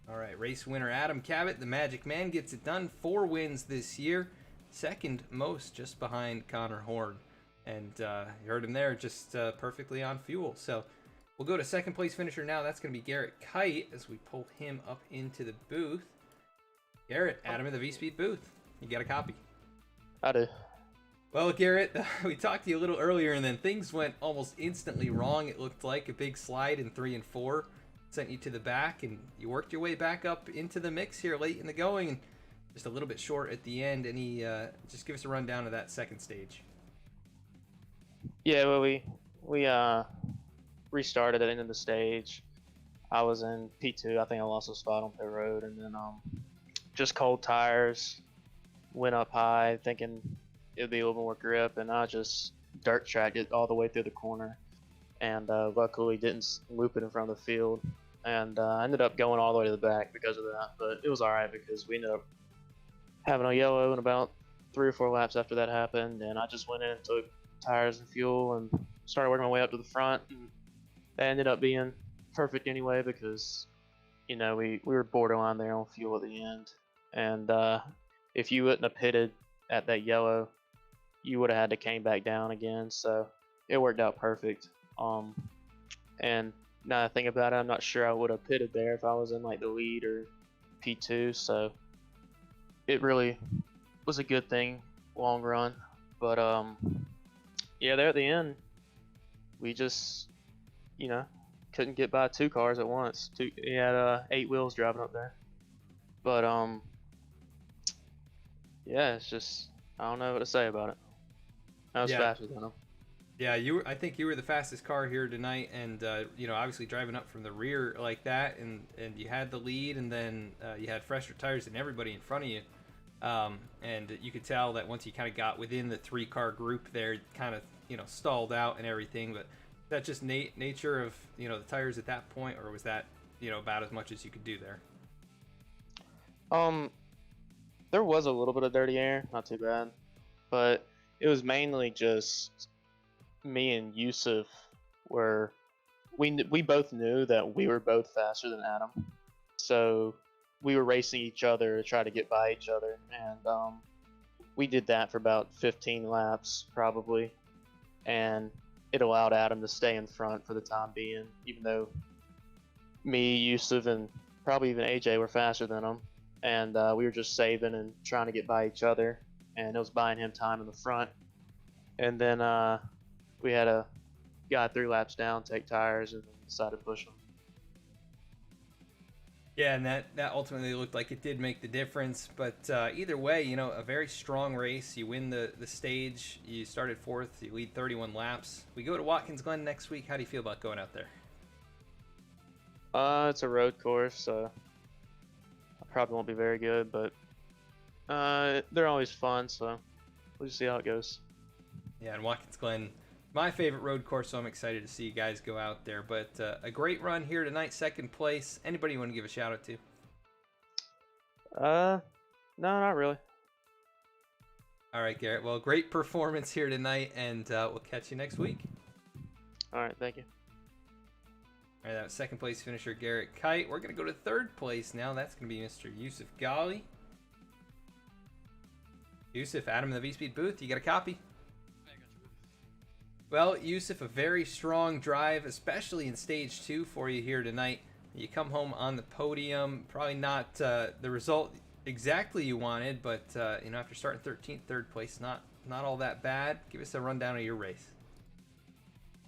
All right, race winner Adam Cabot, the Magic Man, gets it done. 4 wins this year, second most, just behind Connor Horn. And you heard him there, just perfectly on fuel. So we'll go to second place finisher now. That's going to be Garrett Kite as we pull him up into the booth. Garrett, Adam in the V-Speed booth. You got a copy? I do. Well, Garrett, we talked to you a little earlier, and then things went almost instantly wrong. It looked like a big slide in 3 and 4 sent you to the back, and you worked your way back up into the mix here late in the going, and just a little bit short at the end. Just give us a rundown of that second stage. Yeah, well, we restarted at the end of the stage. I was in P2. I think I lost a spot on pit road, and then just cold tires. went up high thinking it'd be a little more grip, and I just dirt tracked it all the way through the corner, and luckily didn't loop it in front of the field, and I ended up going all the way to the back because of that. But it was all right because we ended up having a yellow in about 3 or 4 laps after that happened, and I just went in and took tires and fuel and started working my way up to the front, and that ended up being perfect anyway because we were borderline there on fuel at the end, and if you wouldn't have pitted at that yellow, you would have had to came back down again. So it worked out perfect. And now that I think about it, I'm not sure I would have pitted there if I was in like the lead or P2. So it really was a good thing long run. But yeah, there at the end, we just couldn't get by 2 cars at once. He had 8 wheels driving up there. But yeah, it's just I don't know what to say about it. I was faster than him. Yeah, I think you were the fastest car here tonight, and obviously driving up from the rear like that, and you had the lead, and then you had fresher tires than everybody in front of you, and you could tell that once you kind of got within the 3-car group there, it kind of stalled out and everything. But is that just nature of the tires at that point, or was that about as much as you could do there? There was a little bit of dirty air, not too bad, but it was mainly just me and Yusuf we both knew that we were both faster than Adam, so we were racing each other to try to get by each other, and we did that for about 15 laps probably, and it allowed Adam to stay in front for the time being, even though me, Yusuf, and probably even AJ were faster than him, and we were just saving and trying to get by each other, and it was buying him time in the front. And then we had a guy 3 laps down take tires and decided to push him. Yeah, and that ultimately looked like it did make the difference. But either way, a very strong race. You win the stage. You started 4th. You lead 31 laps. We go to Watkins Glen next week. How do you feel about going out there? It's a road course, so I probably won't be very good, but they're always fun, so we'll just see how it goes. Yeah, and Watkins Glen, my favorite road course, so I'm excited to see you guys go out there. But a great run here tonight, 2nd place. Anybody you want to give a shout out to? No, not really. All right, Garrett. Well, great performance here tonight, and we'll catch you next week. All right, thank you. All right, that was 2nd place finisher Garrett Kite. We're going to go to 3rd place now. That's going to be Mr. Yusuf Ghali. Yusuf, Adam in the V-Speed booth, you got a copy? Well, Yusuf, a very strong drive, especially in Stage 2 for you here tonight. You come home on the podium, probably not the result exactly you wanted, but after starting 13th, 3rd place, not all that bad. Give us a rundown of your race.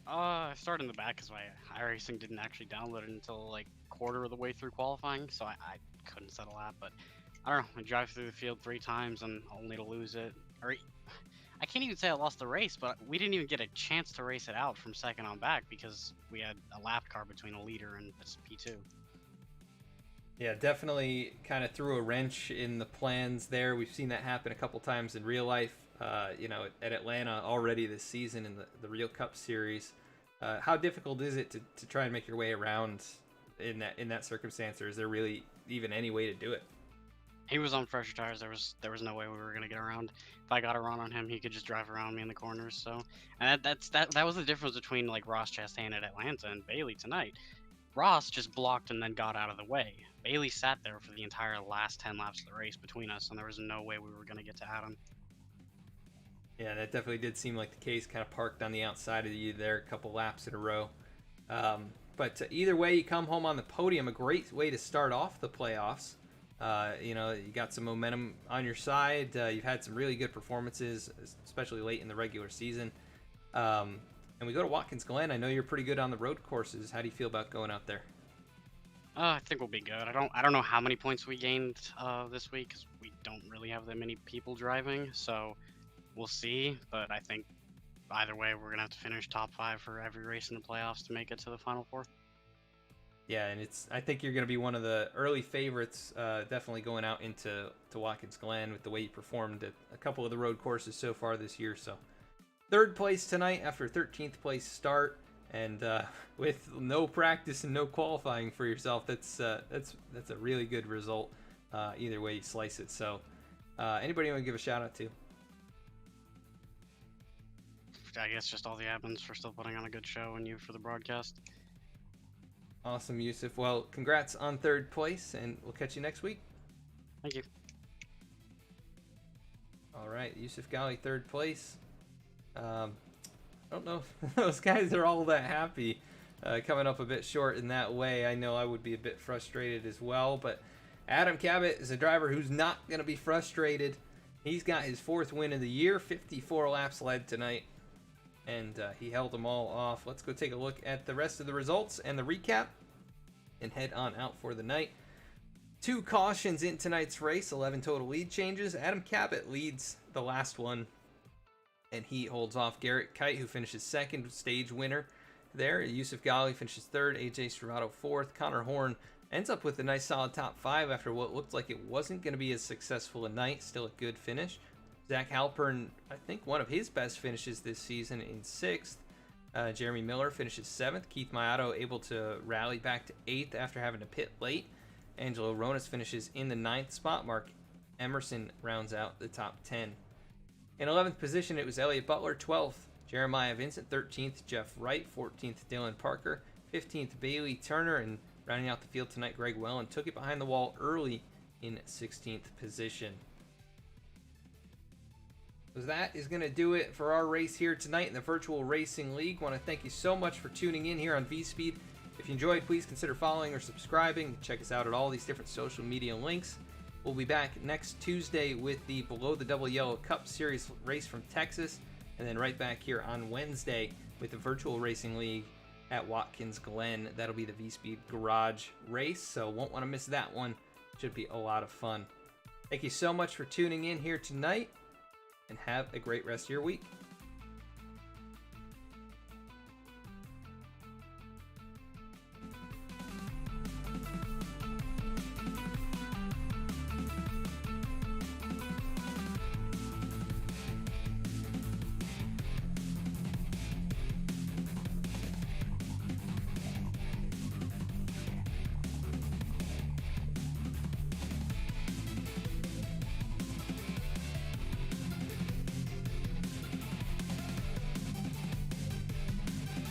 I started in the back because my iRacing didn't actually download it until like quarter of the way through qualifying, so I couldn't set a lap. But I don't know, I drive through the field 3 times and only to lose it. Or I can't even say I lost the race, but we didn't even get a chance to race it out from 2nd on back because we had a lap car between a leader and this P2. Yeah, definitely kind of threw a wrench in the plans there. We've seen that happen a couple times in real life, at Atlanta already this season in the Real Cup Series. How difficult is it to try and make your way around in that circumstance, or is there really even any way to do it? He was on fresher tires. There was no way we were gonna get around. If I got a run on him, he could just drive around me in the corners. So, and that was the difference between like Ross Chastain at Atlanta and Bailey tonight. Ross just blocked and then got out of the way. Bailey sat there for the entire last 10 laps of the race between us, and there was no way we were gonna get to Adam. Yeah, that definitely did seem like the case. Kind of parked on the outside of you there a couple laps in a row. But either way, you come home on the podium. A great way to start off the playoffs. You got some momentum on your side. You've had some really good performances, especially late in the regular season. And we go to Watkins Glen. I know you're pretty good on the road courses. How do you feel about going out there? I think we'll be good. I don't know how many points we gained this week because we don't really have that many people driving. So we'll see. But I think either way, we're gonna have to finish top 5 for every race in the playoffs to make it to the Final 4. Yeah, and I think you're going to be one of the early favorites, definitely going out into Watkins Glen with the way you performed at a couple of the road courses so far this year. So 3rd place tonight after a 13th place start, and with no practice and no qualifying for yourself, that's a really good result either way you slice it. So anybody want to give a shout out to? I guess just all the admins for still putting on a good show, and you for the broadcast. Awesome, Yusuf. Well, congrats on 3rd place, and we'll catch you next week. Thank you. All right, Yusuf Ghali, 3rd place. I don't know if those guys are all that happy coming up a bit short in that way. I know I would be a bit frustrated as well, but Adam Cabot is a driver who's not going to be frustrated. He's got his 4th win of the year, 54 laps led tonight, and he held them all off. Let's go take a look at the rest of the results and the recap and head on out for the night. 2 cautions in tonight's race, 11 total lead changes. Adam Cabot leads the last one, and he holds off Garrett Kite, who finishes 2nd, stage winner there. Yusuf Ghali finishes 3rd, AJ Stravato 4th. Connor Horn ends up with a nice solid top 5 after what looked like it wasn't going to be as successful a night. Still a good finish. Zach Halpern, I think one of his best finishes this season, in 6th. Jeremy Miller finishes 7th. Keith Mayato able to rally back to 8th after having to pit late. Angelo Ronas finishes in the 9th spot. Mark Emerson rounds out the top 10. In 11th position, it was Elliott Butler, 12th. Jeremiah Vincent, 13th. Jeff Wright, 14th. Dylan Parker, 15th. Bailey Turner, and rounding out the field tonight, Greg Wellen took it behind the wall early in 16th position. So that is going to do it for our race here tonight in the Virtual Racing League. Want to thank you so much for tuning in here on V-Speed. If you enjoyed, please consider following or subscribing. Check us out at all these different social media links. We'll be back next Tuesday with the Below the Double Yellow Cup Series race from Texas, and then right back here on Wednesday with the Virtual Racing League at Watkins Glen. That'll be the V-Speed Garage race, so won't want to miss that one. Should be a lot of fun. Thank you so much for tuning in here tonight, and have a great rest of your week.